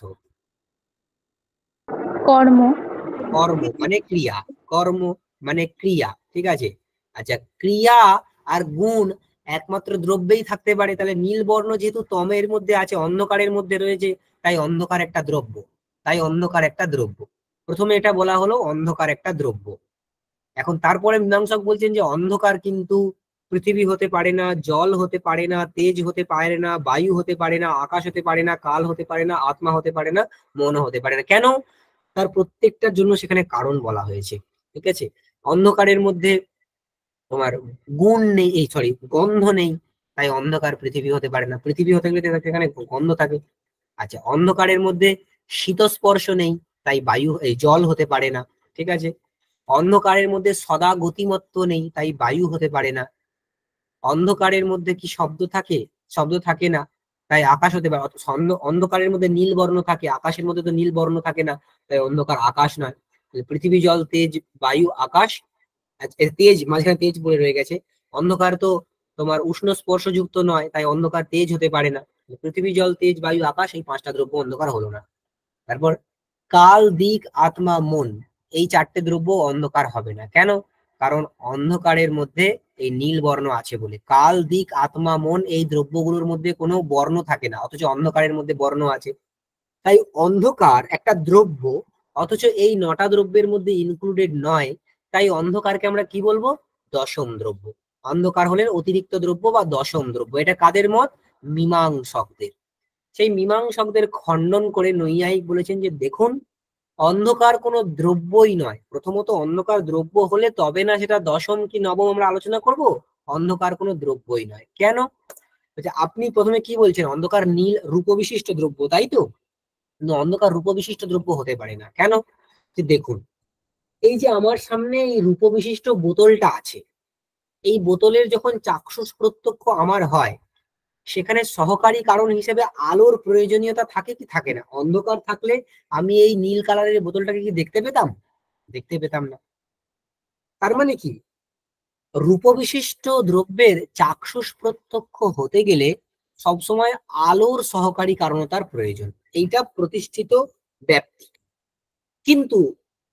কর্ম। কর্ম মানে ক্রিয়া, কর্ম মানে ক্রিয়া, ঠিক আছে? আচ্ছা, ক্রিয়া আর গুণ একমাত্র দ্রব্যেই থাকতে পারে। তাহলে নীল বর্ণ যেহেতু তমের মধ্যে আছে, অন্ধকারের মধ্যে রয়েছে, তাই অন্ধকার একটা দ্রব্য। তাই অন্ধকার একটা দ্রব্য। প্রথমে এটা বলা হলো অন্ধকার একটা দ্রব্য। এখন তারপরে মীমাংসক বলছেন যে অন্ধকার কিন্তু পৃথিবী হতে পারে না, জল হতে পারে না, তেজ হতে পারে না, বায়ু হতে পারে না, আকাশ হতে পারে না, কাল হতে পারে না, আত্মা হতে পারে না, মনও হতে পারে না। কেন? তার প্রত্যেকটার জন্য সেখানে কারণ বলা হয়েছে। ঠিক আছে। অন্ধকারের মধ্যে তোমার গুণ নেই, এই সরি গন্ধ নেই, তাই অন্ধকার পৃথিবী হতে পারে না। পৃথিবী হতে গেলে সেখানে গন্ধ থাকে। আচ্ছা, অন্ধকারের মধ্যে শীতস্পর্শ নেই, তাই বায়ু এই জল হতে পারে না। ঠিক আছে। অন্ধকারের মধ্যে সদা গতিমত্ব নেই, তাই বায়ু হতে পারে না। অন্ধকারের মধ্যে কি শব্দ থাকে? শব্দ থাকে না, তাই আকাশ হতে পারে। অন্ধকারের মধ্যে নীল বর্ণ থাকে, আকাশের মধ্যে তো নীল বর্ণ থাকে না, তাই অন্ধকার আকাশ নয়। পৃথিবী, জল, তেজ, বায়ু, আকাশ। তেজ মাঝখানে তেজ পড়ে রয়ে গেছে। অন্ধকার তো তোমার উষ্ণ স্পর্শযুক্ত নয়, তাই অন্ধকার তেজ হতে পারে না। পৃথিবী, জল, তেজ, বায়ু, আকাশ, এই পাঁচটা দ্রব্য অন্ধকার হলো না। তারপর কাল, দিক, আত্মা, মন, এই চারটে দ্রব্য অন্ধকার হবে না। কেন? কারণ অন্ধকারের মধ্যে এই নীল বর্ণ আছে বলে। কাল, দিক, আত্মা, মন, এই দ্রব্যগুলোর মধ্যে কোনো বর্ণ থাকে না, অথচ অন্ধকারের মধ্যে বর্ণ আছে। তাই অন্ধকার একটা দ্রব্য, অথচ এই 9টা দ্রব্যের মধ্যে ইনক্লুডেড নয়। তাই অন্ধকারকে আমরা কি বলবো? দশম দ্রব্য। অন্ধকার হলেন অতিরিক্ত দ্রব্য বা দশম দ্রব্য। এটা কাদের মত? মীমাংসকদের। সেই মীমাংসকদের খণ্ডন করে নৈয়ায়িক বলেছেন যে দেখুন, অন্ধকার কোনো দ্রব্যই নয়। প্রথমত অন্ধকার দ্রব্য হলে তবে না সেটা দশম কি নবম আমরা আলোচনা করব। অন্ধকার কোনো দ্রব্যই নয়। কেন? আপনি প্রথমে কি বলছেন? অন্ধকার নীল রূপবিশিষ্ট দ্রব্য, তাই তো? কিন্তু অন্ধকার রূপবিশিষ্ট দ্রব্য হতে পারে না। কেন? যে দেখুন, এই যে আমার সামনে এই রূপবিশিষ্ট বোতলটা আছে, এই বোতলের যখন চাক্ষুষ প্রত্যক্ষ আমার হয়, সেখানে সহকারী কারণ হিসেবে আলোর প্রয়োজনীয়তা থাকে কি থাকে না? অন্ধকার থাকলে আমি এই নীল কালারের বোতলটাকে কি দেখতে পেতাম? দেখতে পেতাম না। তার মানে কি, রূপবিশিষ্ট দ্রব্যের চাক্ষুষ প্রত্যক্ষ হতে গেলে সবসময় আলোর সহকারী কারণতার প্রয়োজন। এইটা প্রতিষ্ঠিত ব্যাপ্তি। কিন্তু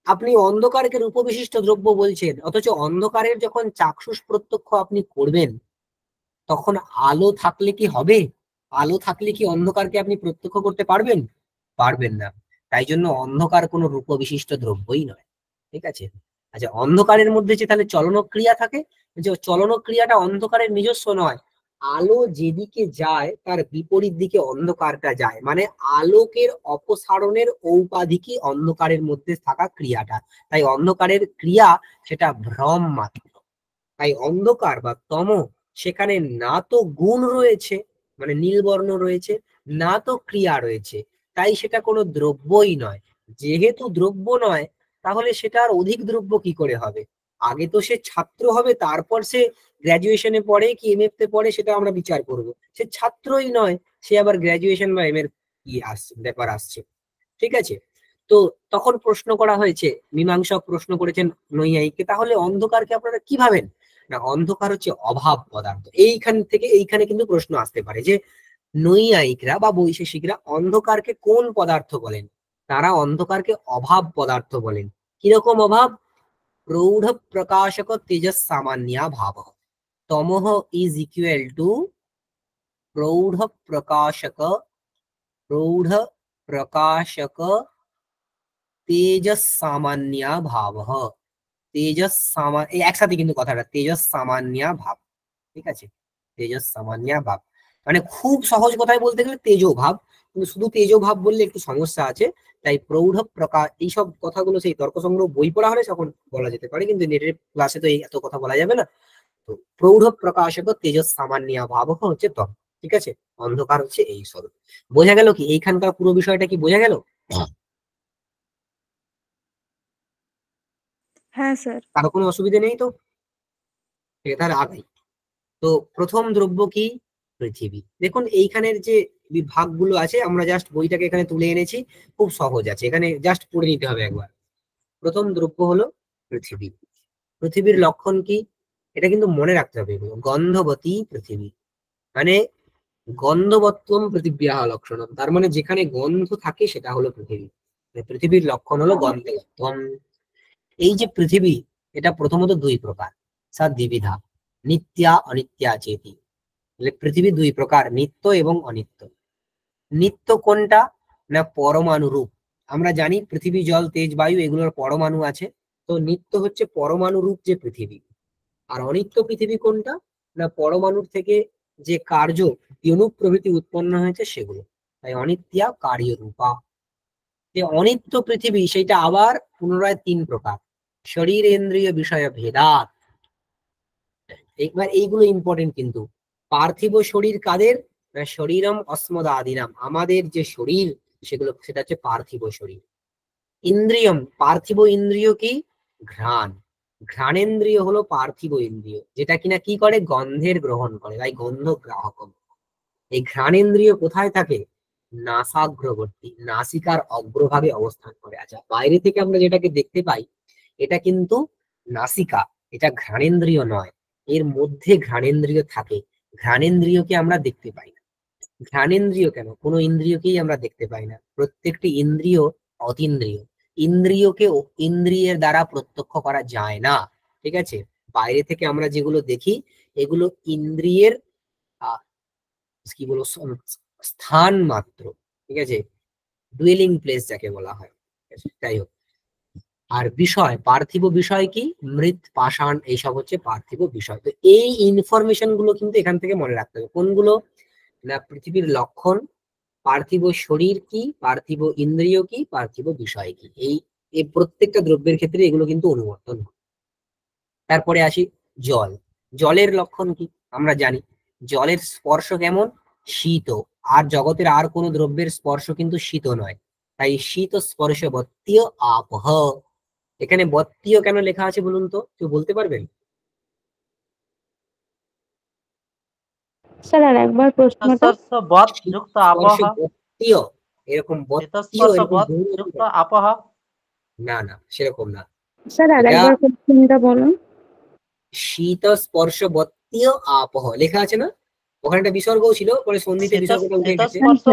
আপনি অন্ধকারকে রূপবিশিষ্ট দ্রব্য বলছেন, অথচ অন্ধকারের যখন চাক্ষুষ প্রত্যক্ষ আপনি করবেন, তখন আলো থাকলে কি হবে? আলো থাকলে কি অন্ধকারকে আপনি প্রত্যক্ষ করতে পারবেন? পারবেন না। তাই জন্য অন্ধকার কোনো রূপবিশিষ্ট দ্রব্যই নয়। ঠিক আছে। আচ্ছা, অন্ধকারের মধ্যে যে তাহলে চলনক্রিয়া থাকে, যে চলনক্রিয়াটা অন্ধকারের নিজস্ব নয়। আলো যেদিকে যায় তার বিপরীত দিকে অন্ধকারটা যায়, মানে আলোকের অপসারণের ঔপাধিকই অন্ধকারের মধ্যে থাকা ক্রিয়াটা। তাই অন্ধকারের ক্রিয়া সেটা ভ্রম মাত্র। তাই অন্ধকার বা তম, সেখানে না তো গুণ রয়েছে মানে নীলবর্ণ রয়েছে, না তো ক্রিয়া রয়েছে, তাই সেটা কোনো দ্রব্যই নয়। যেহেতু দ্রব্য নয়, তাহলে সেটা আর অধিক দ্রব্য কি করে হবে? আগে তো সে ছাত্র হবে, তারপর সে গ্র্যাজুয়েশনে পড়ে কি এমএফ তে পড়ে সেটা আমরা বিচার করব। সে ছাত্রই নয়, সে আবার গ্র্যাজুয়েশন বা এমএর কি আসছে ব্যাপার আসছে। ঠিক আছে। তো তখন প্রশ্ন করা হয়েছে, মীমাংসক প্রশ্ন করেছেন নৈয়ায়িককে, তাহলে অন্ধকারকে আপনারা কি ভাবেন? না, অন্ধকার হচ্ছে অভাব পদার্থ। এইখান থেকে এইখানে কিন্তু প্রশ্ন আসতে পারে যে নৈয়ায়িকরা বা বৈশেষিকরা অন্ধকারকে কোন পদার্থ বলেন? তারা অন্ধকারকে অভাব পদার্থ বলেন। কিরকম অভাব? প্রৌঢ় প্রকাশক তেজস সামান্যা ভাব। তমহ ইজ ইকুয়াল টু প্রৌঢ় প্রকাশক, প্রৌঢ় প্রকাশক তেজস সামান্যা ভাব। তেজস সামান্য, এই একসাথে কিন্তু কথাটা, তেজস সামান্যা ভাব। ঠিক আছে। তেজস সামান্যা ভাব মানে খুব সহজ কথায় বলতে গেলে তেজো ভাব, কিন্তু শুধু তেজো ভাব বললে একটু সমস্যা আছে। তাই প্রৌঢ় প্রকাশ, এইসব কথাগুলো সেই তর্ক সংগ্রহ বই পড়া হলে তখন বলা যেতে পারে, কিন্তু নেটের ক্লাসে তো এই এত কথা বলা যাবে না। তো প্রৌঢ় প্রকাশক তেজস সামান্যা ভাব হচ্ছে তর্ক। ঠিক আছে। অন্ধকার হচ্ছে এই স্বরূপ। বোঝা গেল কি? এইখানকার পুরো বিষয়টা কি বোঝা গেল? হ্যাঁ স্যার। কারো কোনো অসুবিধা নেই তো? ঠিক আছে, তাহলে আগাই। তো প্রথম দ্রব্য কি? পৃথিবী। দেখুন এইখানের যে বিভাগগুলো আছে, আমরা জাস্ট বইটাকে এখানে তুলে এনেছি, খুব সহজ আছে, এখানে জাস্ট পড়ে নিতে হবে একবার। প্রথম দ্রব্য হলো পৃথিবী। পৃথিবীর লক্ষণ কি? এটা কিন্তু মনে রাখতে হবে, গন্ধবতী পৃথিবী, মানে গন্ধবত্তম পৃথিব্যাহ লক্ষণম, তার মানে যেখানে গন্ধ থাকে সেটা হলো পৃথিবী। পৃথিবীর লক্ষণ হলো গন্ধবত্তম। এই যে পৃথিবী, এটা প্রথমত দুই প্রকার, সা দ্বিবিধা, নিত্যা অনিত্যা চেতি। পৃথিবী দুই প্রকার, নিত্য এবং অনিত্য। নিত্য কোনটা? না পরমাণু রূপ। আমরা জানি পৃথিবী, জল, তেজ, বায়ু এগুলোর পরমাণু আছে। তো নিত্য হচ্ছে পরমাণু রূপ যে পৃথিবী। আর অনিত্য পৃথিবী কোনটা? না পরমাণুর থেকে যে কার্য বিয়োনুক প্রভৃতি উৎপন্ন হয়েছে সেগুলো। তাই অনিত্যা কার্যরূপা। যে অনিত্য পৃথিবী সেটা আবার পুনরায় তিন প্রকার, শরীর ইন্দ্রিয় বিষয় ভেদাত। একবার এইগুলো ইম্পর্টেন্ট কিন্তু। পার্থিব শরীর কাদের? না শরীরম অস্মদাদিনাম, আমাদের যে শরীর সেগুলো, সেটা হচ্ছে পার্থিব শরীর। ইন্দ্রিয়ম, পার্থিব ইন্দ্রিয় কি? ঘ্রাণ। ঘ্রাণেন্দ্রিয় হলো পার্থিব ইন্দ্রিয়, যেটা কিনা কি করে? গন্ধের গ্রহণ করে, তাই গন্ধ গ্রাহক। এই ঘ্রাণেন্দ্রিয় কোথায় থাকে? নাসাগ্রবর্তী, নাসিকার অগ্রভাগে অবস্থান করে। আচ্ছা, বাইরে থেকে আমরা যেটাকে দেখতে পাই এটা কিন্তু নাসিকা, এটা ঘ্রাণেন্দ্রিয় নয়। এর মধ্যে ঘ্রাণেন্দ্রিয় থাকে, ঘ্রাণেন্দ্রিয়কে আমরা দেখতে পাই না। ঘ্রাণেন্দ্রিয় কেন? কোনো ইন্দ্রিয়কেই আমরা দেখতে পাই না, প্রত্যেকটি ইন্দ্রিয় অতীন্দ্রিয়। ইন্দ্রিয়কে ইন্দ্রিয়ের দ্বারা প্রত্যক্ষ করা যায় না, ঠিক আছে? বাইরে থেকে আমরা যেগুলো দেখি এগুলো ইন্দ্রিয়ের আহ কি বলবো, স্থান মাত্র, ঠিক আছে, ডুয়েলিং প্লেস যাকে বলা হয়। ঠিক আছে? যাই হোক, আর বিষয়, পার্থিব বিষয় কি? মৃৎ, পাষাণ, এইসব হচ্ছে পার্থিব বিষয়। তো এই ইনফরমেশন গুলো কিন্তু এখান থেকে মনে রাখতে হবে। কোনগুলো? না পৃথিবীর লক্ষণ, পার্থিব শরীর কি, পার্থিব ইন্দ্রিয় কি, পার্থিব বিষয় কি। এই প্রত্যেকটা দ্রব্যের ক্ষেত্রে এগুলো কিন্তু অনুবর্তন হয়। তারপরে আসি জল। জলের লক্ষণ কি? আমরা জানি জলের স্পর্শ কেমন? শীত। আর জগতের আর কোনো দ্রব্যের স্পর্শ কিন্তু শীত নয়, তাই শীত স্পর্শ বত্তীয় আপহ। এখানে বত্তীয় কেন লেখা আছে বলুন তো, কেউ বলতে পারবেন? স্যার আর একবার প্রশ্নটা। শীতস্পর্শ বৎ শীত যুক্ত স্পর্শ আপহ। বত্তীয়, এরকম বত্তীয় শীতস্পর্শ এরকম বৎ বহুবচন যুক্ত নয়। আপহ। না না, সেরকম না। স্যার আর এটা একবার কোশ্চেনটা বলুন। শীত স্পর্শ বত্তীয় আপহ লেখা আছে না? ওখানে বিসর্গও ছিল, পরে সন্ধিতে বিসর্গটা উঠে গেছে। হ্যাঁ শীতস্পর্শ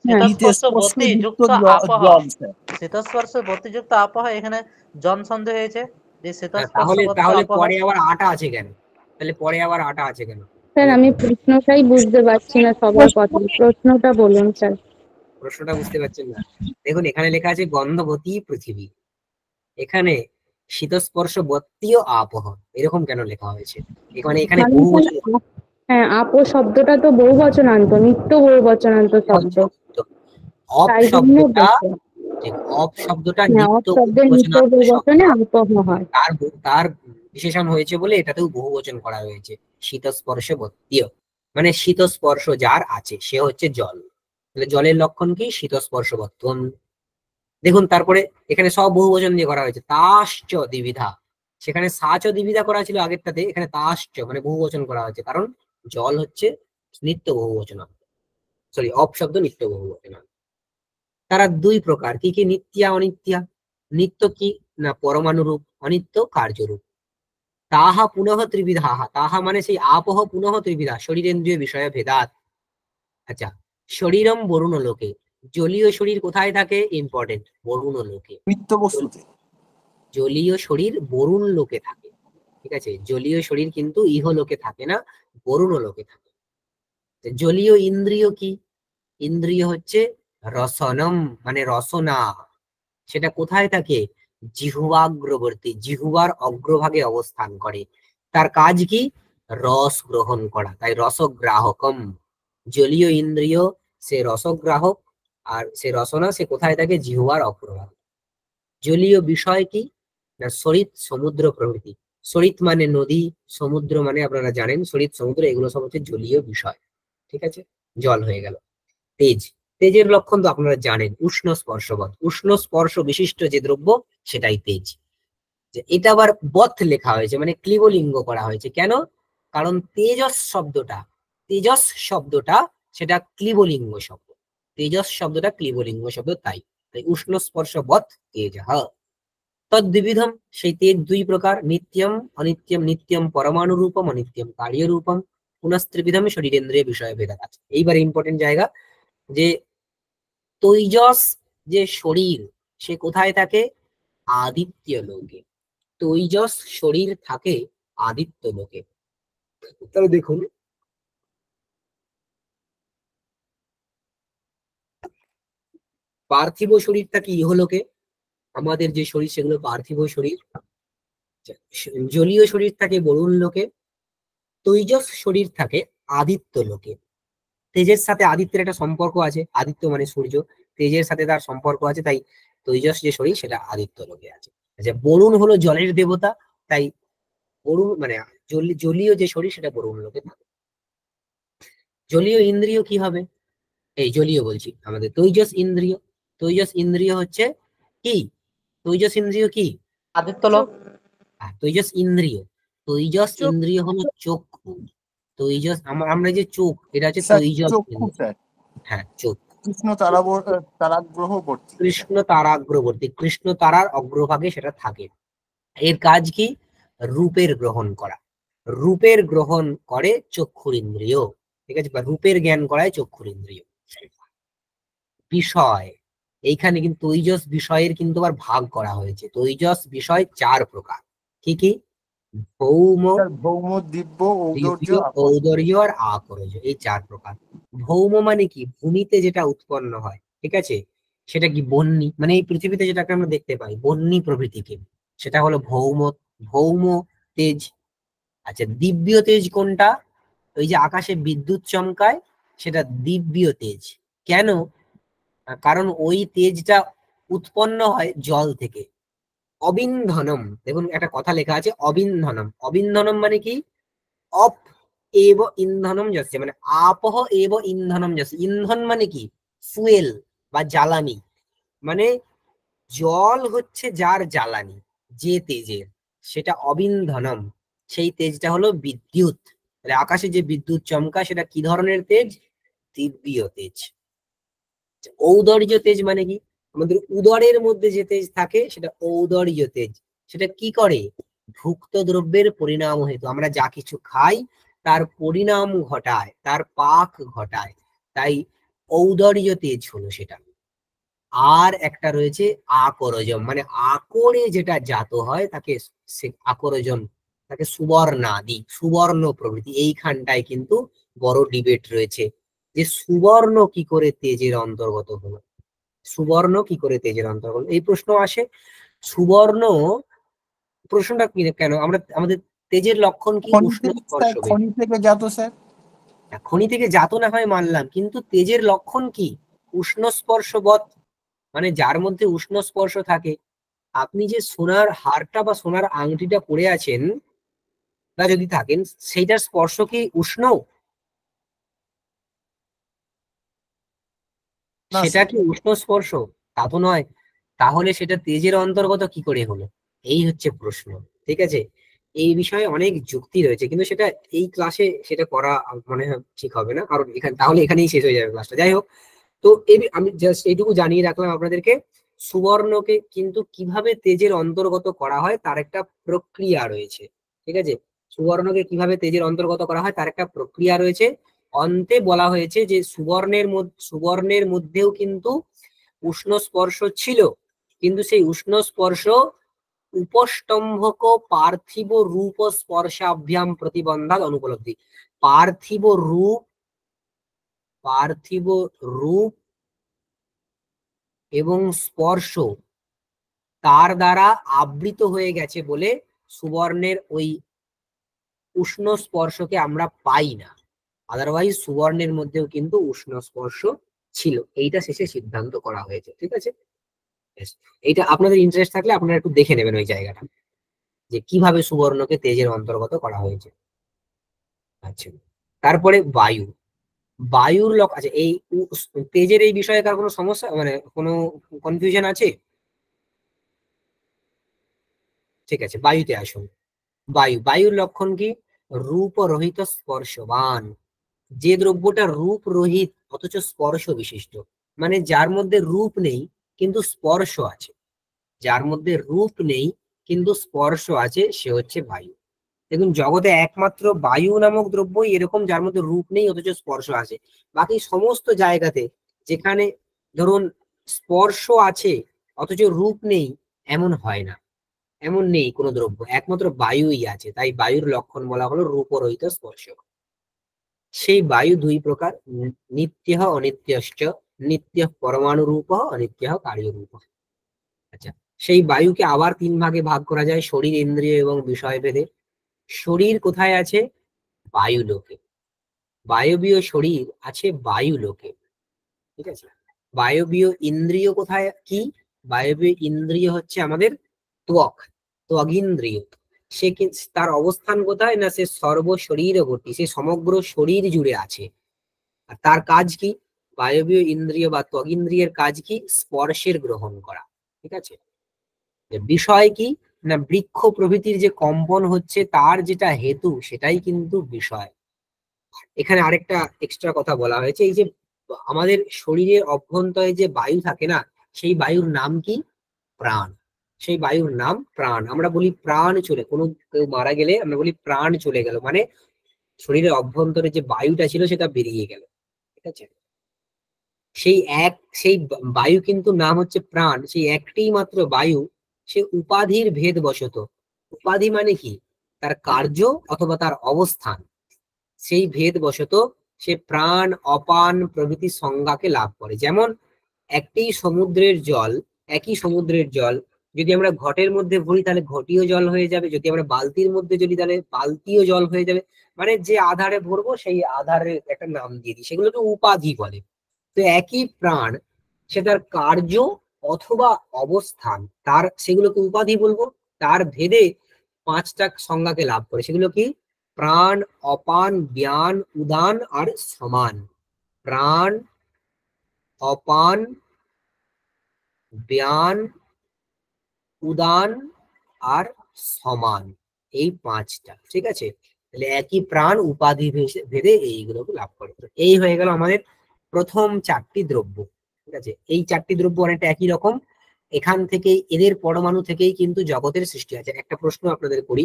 স্যার, হ্যাঁ শীতস্পর্শ স্পর্শ বতি যুক্ত যুক্ত আপহ। জল স্যার। শীতস্পর্শ বতি যুক্ত আপহ, এখানে জন সন্দেহ হয়েছে যে হ্যাঁ, শীতস্পর্শ তাহলে বত্ত তাহলে আপহ। পরে আবার আটা আছে কেন? তাহলে পরে আবার আটা আছে কেন? স্যার বলো তো, আমি প্রশ্নটাই বুঝতে পারছি না সবার কথা, প্রশ্নটা বলুন স্যার। প্রশ্নটা বুঝতে পারছেন না? দেখুন এখানে লেখা আছে গন্ধবতী পৃথিবী, এখানে শীতস্পর্শ বত্তীয় আপহ, এরকম কেন লেখা হয়েছে? এখানে এখানে কারণ বহু স্যার বচন। হ্যাঁ, শব্দটা তো বহুবচনান্ত, নিত্য বহুবচনান্ত শব্দ, অপ তাই জন্য শব্দটা, বলছে। ঠিক, অপ শব্দটা হ্যাঁ, নিত্য শব্দের নিত্য বহুবচনান্ত শব্দ। বহুবচনে আপহ হয়। তার বিশেষণ হয়েছে বলে এটাতেও বহুবচন করা হয়েছে, শীতস্পর্শ বত্তীয়, মানে শীতস্পর্শ যার আছে সে হচ্ছে জল। তাহলে জলের লক্ষণ কি? শীতস্পর্শ বর্তন। দেখুন তারপরে এখানে সব বহুবচন দিয়ে করা হয়েছে, তাশ্চ দ্বিবিধা। সেখানে সাচ দ্বিবিধা করা ছিল আগেরটাতে, এখানে তাশ্চ মানে বহুবচন করা হয়েছে, কারণ জল হচ্ছে নিত্য বহুবচন, সরি অপ শব্দ নিত্য বহুবচন। তারা দুই প্রকার, কি কি? নিত্যা অনিত্যা। নিত্য কি? না পরমাণু রূপ, অনিত্য কার্যরূপ। তাহা পুনঃ ত্রিবিধা, তাহা মানে সেই আপহ পুনঃ ত্রিবিধা, শরীরেন্দ্রিয় বিষয় ভেদাত। আচ্ছা, শরীরম বরুণ লোকে, জলীয় শরীর কোথায় থাকে? ইম্পর্টেন্ট, বরুণ লোকে। নিত্য বস্তুতে। জলীয় শরীর বরুণ লোকে থাকে, ঠিক আছে? জলীয় শরীর কিন্তু ইহলোকে থাকে না, বরুণ লোকে থাকে। জলীয় ইন্দ্রিয় কি? ইন্দ্রিয় হচ্ছে রসনম, মানে রসনা। সেটা কোথায় থাকে? জিহ্বাগ্রবর্তী, জিহ্বার অগ্রভাগে অবস্থান করে। তার কাজ কি? রস গ্রহণ করা, তাই রসগ্রাহকম। জলীয় ইন্দ্রিয় সে রসগ্রাহক, আর সে রসনা সে কোথায় থাকে? জিহ্বার অগ্রভাগে। জলীয় বিষয় কি? না সরিৎ, সমুদ্র প্রভৃতি। সরিৎ মানে নদী, সমুদ্র মানে আপনারা জানেন সরিৎ সমুদ্র, এগুলো সব হচ্ছে জলীয় বিষয়, ঠিক আছে? জল হয়ে গেল। তেজ, তেজের লক্ষণ তো আপনারা জানেন, উষ্ণ স্পর্শবৎ, উষ্ণ স্পর্শ বিশিষ্ট যে দ্রব্য সেটাই তেজ। যে এটা আবার বথ লেখা হয়েছে, মানে ক্লিবলিঙ্গ করা হয়েছে, কেন? কারণ তেজস শব্দটা, তেজস শব্দটা সেটা ক্লিবলিঙ্গ শব্দ, তেজস শব্দটা ক্লিবলিঙ্গ শব্দ, তাই তাই উষ্ণ স্পর্শ বৎ তেজ। তদ্বিবিধম, সেই তেজ দুই প্রকার, নিত্যম অনিত্যম। নিত্যম পরমাণু রূপম, অনিত্যম কার্য রূপম। পুনস্ত্রিবিধম শরীরেন্দ্রিয় বিষয় ভেদা আছে। এইবার ইম্পর্টেন্ট জায়গা, যে তৈজস যে শরীর সে কোথায় থাকে? আদিত্য লোকে। তৈজস শরীর থাকে আদিত্য লোকে। তাহলে দেখুন পার্থিব শরীর থাকে ইহলোকে, আমাদের যে শরীর সেগুলো পার্থিব শরীর। জলীয় শরীর থাকে বরুণ লোকে, তৈজস শরীর থাকে আদিত্য লোকে। তেজের সাথে আদিত্যের একটা সম্পর্ক আছে, আদিত্য মানে সূর্য, তেজের সাথে তার সম্পর্ক আছে, তাই তৈজস যে শরীর সেটা আদিত্য লোকে আছে। আচ্ছা, বরুণ হলো জলের দেবতা, তাই বরুণ মানে জলীয় যে শরীর সেটা বরুণ লোকে থাকে। জলীয় ইন্দ্রিয় কি হবে? এই জলীয় বলছি, আমাদের তৈজস ইন্দ্রিয়। তৈজস ইন্দ্রিয় হচ্ছে কি? তৈজস ইন্দ্রিয় কি? আদিত্য লোক। তৈজস ইন্দ্রিয়, তৈজস চোখ। ইন্দ্রিয় হলো চক্ষু। তৈজস আমরা যে চোখ, এটা হচ্ছে স্যার তৈজস চক্ষু ইন্দ্রিয়। স্যার হ্যাঁ, চোখ। কৃষ্ণ তারাগ্রহবর্তী। কৃষ্ণ তারাগ্রবর্তী, কৃষ্ণ তারার অগ্রভাগে সেটা থাকে। এর কাজ কি? রূপের গ্রহণ করা। রূপের গ্রহণ করে চক্ষুর ইন্দ্রিয়, ঠিক আছে, বা রূপের জ্ঞান করায় চক্ষুর ইন্দ্রিয়। বিষয়, এইখানে কিন্তু তৈজস বিষয়ের কিন্তু আবার ভাগ করা হয়েছে। তৈজস বিষয় 4 প্রকার। কি কি? ভৌম, স্যার ভৌম, দিব্য, ঔদর্য, দিব্য, ঔদর্য আর আকরজ, এই 4 প্রকার। ভৌম মানে কি? ভূমিতে যেটা উৎপন্ন হয়, ঠিক আছে, সেটা কি? বহ্নি, মানে এই পৃথিবীতে যেটাকে আমরা দেখতে পাই, বহ্নি প্রভৃতিকে, সেটা হলো ভৌম, ভৌম তেজ। আচ্ছা, দিব্য তেজ কোনটা? ওই যে আকাশে বিদ্যুৎ চমকায়, সেটা দিব্য তেজ। কেন? কারণ ওই তেজটা উৎপন্ন হয় জল থেকে। অবিন্ধনম, দেখুন একটা কথা লেখা আছে অবিন্ধনম। অবিন্ধনম মানে কি? অপ এব ইন্ধনম যাচ্ছে, মানে আপহ এব ইন্ধনম যাচ্ছে। ইন্ধন মানে কি? ফুয়েল বা জ্বালানি। মানে জল হচ্ছে যার জ্বালানি, যে তেজের, সেটা অবিন্ধনম। সেই তেজটা হলো বিদ্যুৎ। তাহলে আকাশে যে বিদ্যুৎ চমকা, সেটা কি ধরনের তেজ? দিব্য তেজ। ঔদর্য তেজ মানে কি? আমাদের উদরের মধ্যে যে তেজ থাকে সেটা ঔদর্য তেজ। সেটা কি করে? ভুক্ত দ্রব্যের পরিণাম হেতু, আমরা যা কিছু খাই তার পরিণাম ঘটায়, তার পাক ঘটায়, তাই ঔদর্য তেজ হলো সেটা। আর একটা রয়েছে আকরজম, মানে আকরে যেটা জাত হয় তাকে আকরজম, তাকে সুবর্ণাদি, সুবর্ণ প্রভৃতি। এইখানটায় কিন্তু বড় ডিবেট রয়েছে যে সুবর্ণ কি করে তেজের অন্তর্গত হলো। সুবর্ণ কি করে তেজের অন্তর্গত, এই প্রশ্ন আসে। সুবর্ণ প্রশ্নটা কেন? আমরা আমাদের তেজের লক্ষণ কি? উষ্ণ স্পর্শ বেগ। খনি থেকে জাত স্যার। খনি থেকে জাত না হয় মানলাম, কিন্তু তেজের লক্ষণ কি? উষ্ণ স্পর্শবৎ, মানে যার মধ্যে উষ্ণ স্পর্শ থাকে। আপনি যে সোনার হারটা বা সোনার আংটিটা পরে আছেন বা যদি থাকেন, সেইটার স্পর্শ কি উষ্ণ? না সেটা স্যার। কি উষ্ণ স্পর্শ? তা তো নয়। তাহলে সেটা তেজের অন্তর্গত কি করে হলো? এই হচ্ছে প্রশ্ন, ঠিক আছে। এই বিষয়ে অনেক যুক্তি রয়েছে, কিন্তু সেটা এই ক্লাসে সেটা করা মনে হয় ঠিক হবে না, কারণ এখানে তাহলে এখানেই শেষ হয়ে যাবে ক্লাসটা। যাই হোক, তো আমি জাস্ট এইটুকু জানিয়ে রাখলাম আপনাদেরকে, সুবর্ণকে কিন্তু কিভাবে তেজের অন্তর্গত করা হয় তার একটা প্রক্রিয়া রয়েছে, ঠিক আছে। সুবর্ণকে কিভাবে তেজের অন্তর্গত করা হয় তার একটা প্রক্রিয়া রয়েছে। অন্তে বলা হয়েছে যে সুবর্ণের মধ্যেও কিন্তু উষ্ণ স্পর্শ ছিল, কিন্তু সেই উষ্ণ স্পর্শ উপষ্টম্ভক পার্থিব রূপ স্পর্শাভ্যাম প্রতিবন্ধাত অনুপলব্ধি। পার্থিব রূপ, পার্থিব রূপ এবং স্পর্শ তার দ্বারা আবৃত হয়ে গেছে বলে সুবর্ণের ওই উষ্ণ স্পর্শকে আমরা পাই না। আদারওয়াইজ সুবর্ণের মধ্যেও কিন্তু উষ্ণ স্পর্শ ছিল, এইটা শেষে সিদ্ধান্ত করা হয়েছে, ঠিক আছে। Yes. এইটা আপনাদের ইন্টারেস্ট থাকলে আপনারা একটু দেখে নেবেন ওই জায়গাটা, যে কিভাবে সুবর্ণকে তেজের অন্তর্গত করা হয়েছে। আচ্ছা, তারপরে বায়ু। বায়ুর আচ্ছা, এই তেজের এই বিষয়ে কার কোনো সমস্যা, মানে কোনো কনফিউশন আছে? ঠিক আছে, বায়ুতে আসুন। বায়ুর লক্ষণ কি? রূপ রহিত স্পর্শবান। যে দ্রব্যটা রূপ রহিত অথচ স্পর্শ বিশিষ্ট, মানে যার মধ্যে রূপ নেই কিন্তু স্পর্শ আছে, যার মধ্যে রূপ নেই কিন্তু স্পর্শ আছে, সে হচ্ছে বায়ু। দেখুন, জগতে একমাত্র বায়ু নামক দ্রব্যই এরকম যার মধ্যে রূপ নেই অথচ স্পর্শ আছে। বাকি সমস্ত জায়গাতে যেখানে ধরুন স্পর্শ আছে অথচ রূপ নেই, এমন হয় না, এমন নেই কোনো দ্রব্য, একমাত্র বায়ুই আছে। তাই বায়ুর লক্ষণ বলা হলো রূপরহিত স্পর্শ। সেই বায়ু 2 প্রকার, নিত্য অনিত্যশ্চ। নিত্য পরমাণু রূপ, অনিত্য কার্যরূপ। আচ্ছা, সেই বায়ুকে আবার 3 ভাগে ভাগ করা যায়, শরীর, ইন্দ্রিয় এবং বিষয় ভেদে। শরীর কোথায় আছে? বায়ুলোকে। বায়বীয় শরীর আছে বায়ুলোকে, ঠিক আছে। বায়বীয় ইন্দ্রিয় কোথায় কি? বায়বীয় ইন্দ্রিয় হচ্ছে আমাদের ত্বক, ত্বগিন্দ্রিয়। সে তার অবস্থান কোথায় না, সে সর্ব শরীরবর্তী, সে সমগ্র শরীর জুড়ে আছে। আর তার কাজ কি? বায়বীয় ইন্দ্রিয় বা ত্বগিন্দ্রিয়ের কাজ কি? স্পর্শের গ্রহণ করা, ঠিক আছে। বিষয় কি না, বৃক্ষ প্রভৃতির যে কম্পন হচ্ছে তার যেটা হেতু সেটাই কিন্তু বিষয়। এখানে আরেকটা এক্সট্রা কথা বলা হয়েছে, এই যে আমাদের শরীরের অভ্যন্তরে যে বায়ু থাকে না, সেই বায়ুর নাম কি? প্রাণ। সেই বায়ুর নাম প্রাণ। আমরা বলি প্রাণ চলে, কোনো কেউ মারা গেলে আমরা বলি প্রাণ চলে গেল, মানে শরীরের অভ্যন্তরে যে বায়ুটা ছিল সেটা বেরিয়ে গেল, ঠিক আছে। সেই বায়ু কিন্তু নাম হচ্ছে প্রাণ, সেই একটি মাত্র বায়ু, সে উপাধির ভেদ বশত, উপাধি মানে কি? তার কার্য অথবা তার অবস্থান, সেই ভেদ বশত সে প্রাণ অপান প্রভৃতি সংজ্ঞাকে লাভ করে। যেমন একই সমুদ্রের জল যদি আমরা ঘটের মধ্যে ভরি তাহলে ঘটিও জল হয়ে যাবে, যদি আমরা বালতির মধ্যে যদি তাহলে বালতিও জল হয়ে যাবে। মানে যে আধারে ভরবো সেই আধারের একটা নাম দিয়ে দিই, সেগুলোকে উপাধি বলে। তো একই প্রাণ, সে তার কার্য অথবা অবস্থান, তার সেগুলোকে উপাধি বলবো, তার ভেদে পাঁচটা সংজ্ঞাকে লাভ করে। সেগুলো কি? প্রাণ, অপান, জ্ঞান, উদান আর সমান। প্রাণ, অপান, জ্ঞান, উদান আর সমান, এই পাঁচটা, ঠিক আছে। তাহলে একই প্রাণ উপাধি ভেদে এইগুলোকে লাভ করে। এই হয়ে গেল আমাদের প্রথম চারটি দ্রব্য, ঠিক আছে। এই চারটি দ্রব্য অনেকটা একই রকম, এখান থেকেই এদের পরমাণু থেকেই কিন্তু জগতের সৃষ্টি আছে। একটা প্রশ্ন আপনাদের করি,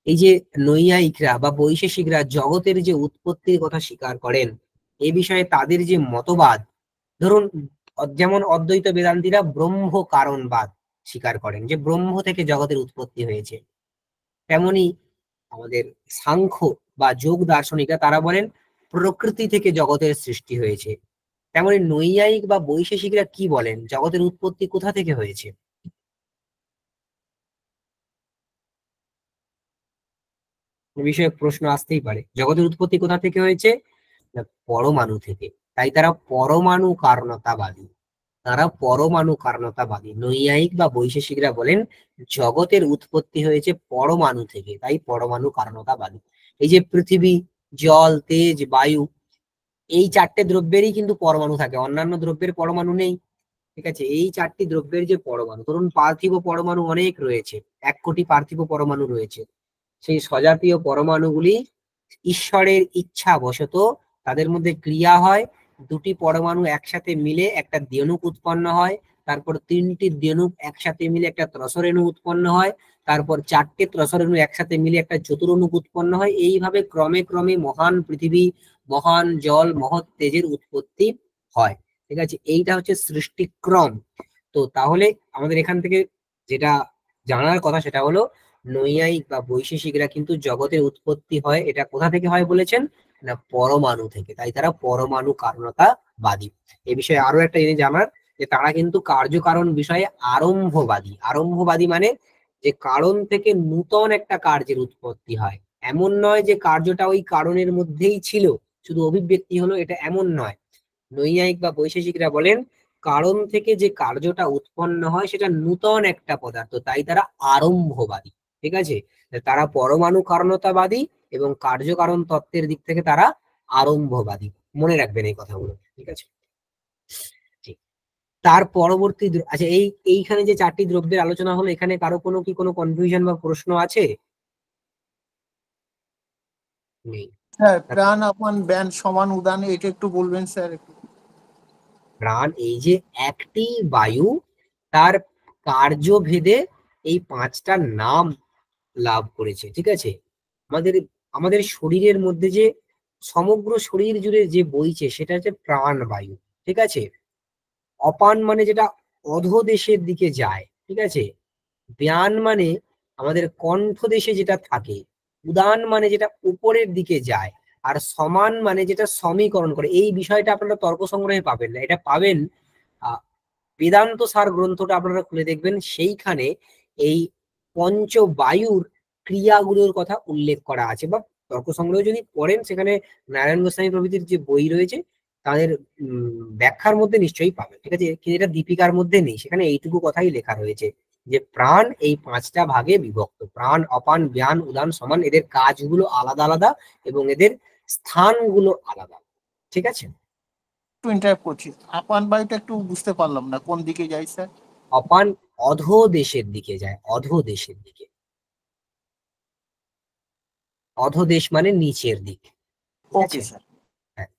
এই যে নৈয়ায়িকরা বা বৈশেষিকরা জগতের যে উৎপত্তির কথা স্বীকার করেন, এ বিষয়ে তাদের যে মতবাদ, ধরুন যেমন অদ্বৈত বেদান্তীরা ব্রহ্ম কারণবাদ স্বীকার করেন, যে ব্রহ্ম থেকে জগতের উৎপত্তি হয়েছে। তেমনি আমাদের সাংখ্য বা যোগ দার্শনিকরা তারা বলেন প্রকৃতি থেকে জগতের সৃষ্টি হয়েছে। তেমনি নৈয়ায়িক বা বৈশেষিকরা কি বলেন, জগতের উৎপত্তি কোথা থেকে হয়েছে? এ বিষয়ে প্রশ্ন আসতেই পারে। জগতের উৎপত্তি কোথা থেকে হয়েছে? না, পরমাণু থেকে। তাই তারা পরমাণু কারণতাবাদী। তারা পরমাণু কারণতাবাদী। নৈয়ায়িক বা বৈশেষিকরা বলেন জগতের উৎপত্তি হয়েছে পরমাণু থেকে, তাই পরমাণু কারণতাবাদী। এই যে পৃথিবী, জল, তেজ, বায়ু, এই চারটে দ্রব্যেরই কিন্তু পরমাণু থাকে, অন্যান্য দ্রব্যের পরমাণু নেই, ঠিক আছে। এই চারটি দ্রব্যের যে পরমাণু, ধরুন পার্থিব পরমাণু অনেক রয়েছে, 1 কোটি পার্থিব পরমাণু রয়েছে। সেই স্বজাতীয় পরমাণুগুলি ঈশ্বরের ইচ্ছা বশত তাদের মধ্যে ক্রিয়া হয়, দুটি পরমাণু একসাথে মিলে একটা দ্বিঅণুক উৎপন্ন হয়, তারপর 3টি দ্বিঅণুক একসাথে মিলে একটা ত্রসরেণু উৎপন্ন হয়, তারপর 4টে ত্রসরেণু একসাথে মিলে একটা চতুরণুক উৎপন্ন হয়। এইভাবে ক্রমে ক্রমে মহান পৃথিবী, মহান জল, মহৎ তেজের উৎপত্তি হয়, ঠিক আছে। এইটা হচ্ছে সৃষ্টিক্রম। তো তাহলে আমাদের এখান থেকে যেটা জানার কথা সেটা হলো নৈয়ায়িক বা বৈশেষিকরা কিন্তু জগতের উৎপত্তি হয়, এটা কোথা থেকে হয় বলেছেন না, পরমাণু থেকে, তাই তারা পরমাণু কারণতাবাদী। এ বিষয়ে আরো একটা জিনিস জানার, যে তারা কিন্তু কার্যকারণ বিষয়ে আরম্ভবাদী। আরম্ভবাদী মানে যে কারণ থেকে নূতন একটা কার্যের উৎপত্তি হয়, এমন নয় যে কার্যটা ওই কারণের মধ্যেই ছিল, শুধু অভিব্যক্তি হলো, এটা এমন নয়। নৈয়ায়িক বা বৈশেষিকরা বলেন কারণ থেকে যে কার্যটা উৎপন্ন হয় সেটা নূতন একটা পদার্থ, তাই তারা আরম্ভবাদী, ঠিক আছে। তারা পরমাণু কারণতাবাদী এবং কার্যকারণ তত্ত্বের দিক থেকে তারা আরম্ভবাদী। মনে রাখবেন এই কথাগুলো, ঠিক আছে। ঠিক। তার পরবর্তী আচ্ছা, এইখানে যে চারটি দ্রব্যের আলোচনা হলো, এখানে কারো কোনো কনফিউশন বা প্রশ্ন আছে? নেই। স্যার প্রাণ আপন ব্যান সমান উদান, এটা একটু বলবেন স্যার একটু। প্রাণ, এই যে একটি বায়ু, তার কার্যভেদে এই পাঁচটা নাম লাভ করেছে, ঠিক আছে। আমাদের আমাদের শরীরের মধ্যে যে সমগ্র শরীর জুড়ে যে বইছে সেটা হচ্ছে প্রাণ বায়ু, ঠিক আছে। অপান মানে যেটা অধোদেশের দিকে যায়, ঠিক আছে। ব্যান মানে আমাদের কণ্ঠ দেশে যেটা থাকে। উদান মানে যেটা উপরের দিকে যায়। আর সমান মানে যেটা সমীকরণ করে। এই বিষয়টা আপনারা তর্ক সংগ্রহে পাবেন না, এটা পাবেন বেদান্ত সার গ্রন্থটা আপনারা খুলে দেখবেন, সেইখানে এই পঞ্চবায়ুর ক্রিয়াগুলোর কথা উল্লেখ করা আছে, বা তর্ক সংগ্রহ যদি পড়েন সেখানে নারায়ণ গোস্বামী প্রভৃতির যে বই রয়েছে তাদের ব্যাখ্যার মধ্যে নিশ্চয়ই পাবেন, ঠিক আছে, কিন্তু এটা দীপিকার মধ্যে নেই, সেখানে এইটুকু কথাই লেখা রয়েছে যে প্রাণ এই 5টা ভাগে বিভক্ত, প্রাণ, অপান, ব্যান, উদান, সমান, এদের কাজগুলো আলাদা আলাদা এবং এদের স্থানগুলো আলাদা, ঠিক আছে। একটু ইন্টারাপ্ট করছি, আপান বায়ুটা একটু বুঝতে পারলাম না কোন দিকে যাই স্যার? অপান অধোদেশের দিকে যায়, অধোদেশের দিকে, অধোদেশ মানে নিচের দিক, ঠিক ওকে আছে। স্যার। হ্যাঁ,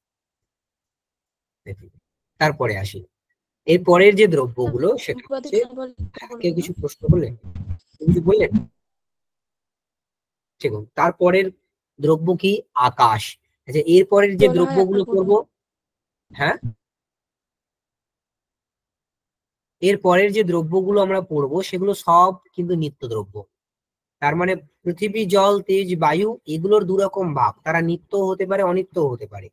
দেখুন তারপরে আসি, এর পরের যে দ্রব্যগুলো সেটা হচ্ছে, কেউ কিছু প্রশ্ন করলেন, কেউ কিছু বললেন, ঠিক আছে। তারপরের দ্রব্য কি? আকাশ। আচ্ছা, এর পরের যে দ্রব্যগুলো করব, হ্যাঁ, এর পরের যে দ্রব্যগুলো আমরা পড়বো সেগুলো সব কিন্তু নিত্য দ্রব্য। তার মানে পৃথিবী, জল, তেজ, বায়ু এগুলোর দুরকম ভাগ, তারা নিত্য হতে পারে, অনিত্য হতে পারে,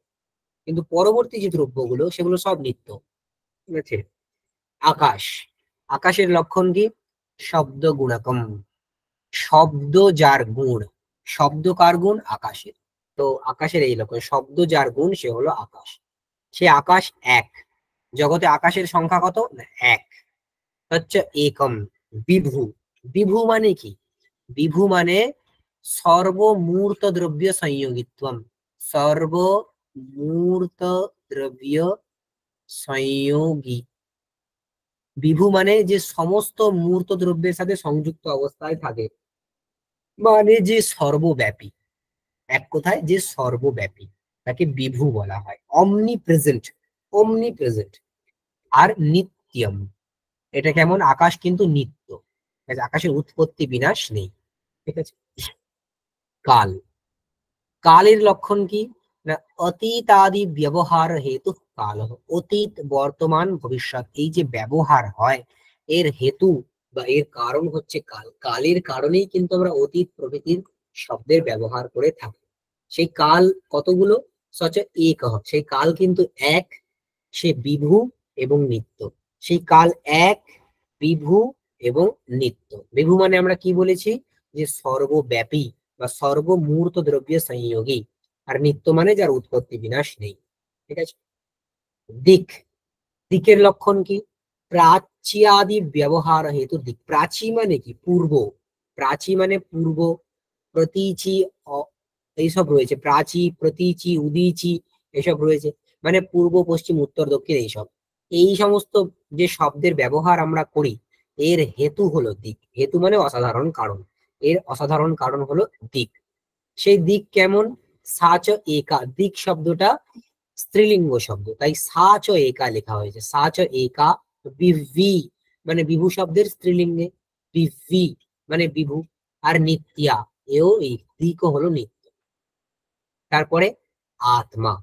কিন্তু পরবর্তী যে দ্রব্যগুলো সেগুলো সব নিত্য, ঠিক আছে। আকাশ, আকাশের লক্ষণ কি? শব্দ গুণাকম, শব্দ যার গুণ, শব্দ কার গুণ? আকাশের। তো আকাশের এই লক্ষণ, শব্দ যার গুণ সে হলো আকাশ। সে আকাশ এক, জগতে আকাশের সংখ্যা কত? না, এক। হচ্ছে একম। বিভু, বিভু মানে কি? বিভু মানে সর্বমূর্ত দ্রব্য সংযোগিত্বম, সর্বমূর্ত দ্রব্য সংযোগী। বিভু মানে যে সমস্ত মূর্ত দ্রব্যের সাথে সংযুক্ত অবস্থায় থাকে, মানে যে সর্বব্যাপী, এক কথায় যে সর্বব্যাপী, তাকে বিভু বলা হয়। অমনি প্রেজেন্ট, অমনি প্রেজেন্ট। আর নিত্যম, এটা কেমন? আকাশ কিন্তু নিত্য, ঠিক আছে? আকাশের উৎপত্তি বিনাশ নেই, ঠিক আছে। কাল, কালের লক্ষণ কি? না অতীতাদি ব্যবহার হেতু কাল, অতীত, বর্তমান, ভবিষ্যৎ এই যে ব্যবহার হয় এর হেতু বা এর কারণ হচ্ছে কাল। কালের কারণেই কিন্তু আমরা অতীত প্রভৃতির শব্দের ব্যবহার করে থাকি। সেই কাল কতগুলো? সচ এক, সেই কাল কিন্তু এক, সে বিভু এবং নিত্য। সেই কাল এক, বিভু এবং নিত্য। বিভু মানে আমরা কি বলেছি? যে সর্বব্যাপী বা সর্বমূর্ত দ্রব্য সংযোগী। আর নিত্য মানে যার উৎপত্তি বিনাশ নেই, ঠিক আছে। দিক, দিকের লক্ষণ কি? প্রাচ্যাদি ব্যবহার হেতু দিক। প্রাচী মানে কি? পূর্ব, প্রাচী মানে পূর্ব, প্রতীচি এইসব রয়েছে, প্রাচী, প্রতীচি, উদীচি এসব রয়েছে, মানে পূর্ব, পশ্চিম, উত্তর, দক্ষিণ এইসব। এই সমস্ত যে শব্দের ব্যবহার আমরা করি এর হেতু হলো দিক। হেতু মানে অসাধারণ কারণ, এর অসাধারণ কারণ হলো দিক। সেই দিক কেমন? সাচ একা, দিক শব্দটা স্ত্রীলিঙ্গ শব্দ, তাই সাচ একা লেখা হয়েছে, সাচ একা। বিভি মানে বিভু শব্দের স্ত্রীলিঙ্গে, বিভি মানে বিভু। আর নিত্যা, এও এই দিকও হলো নিত্য। তারপরে আত্মা,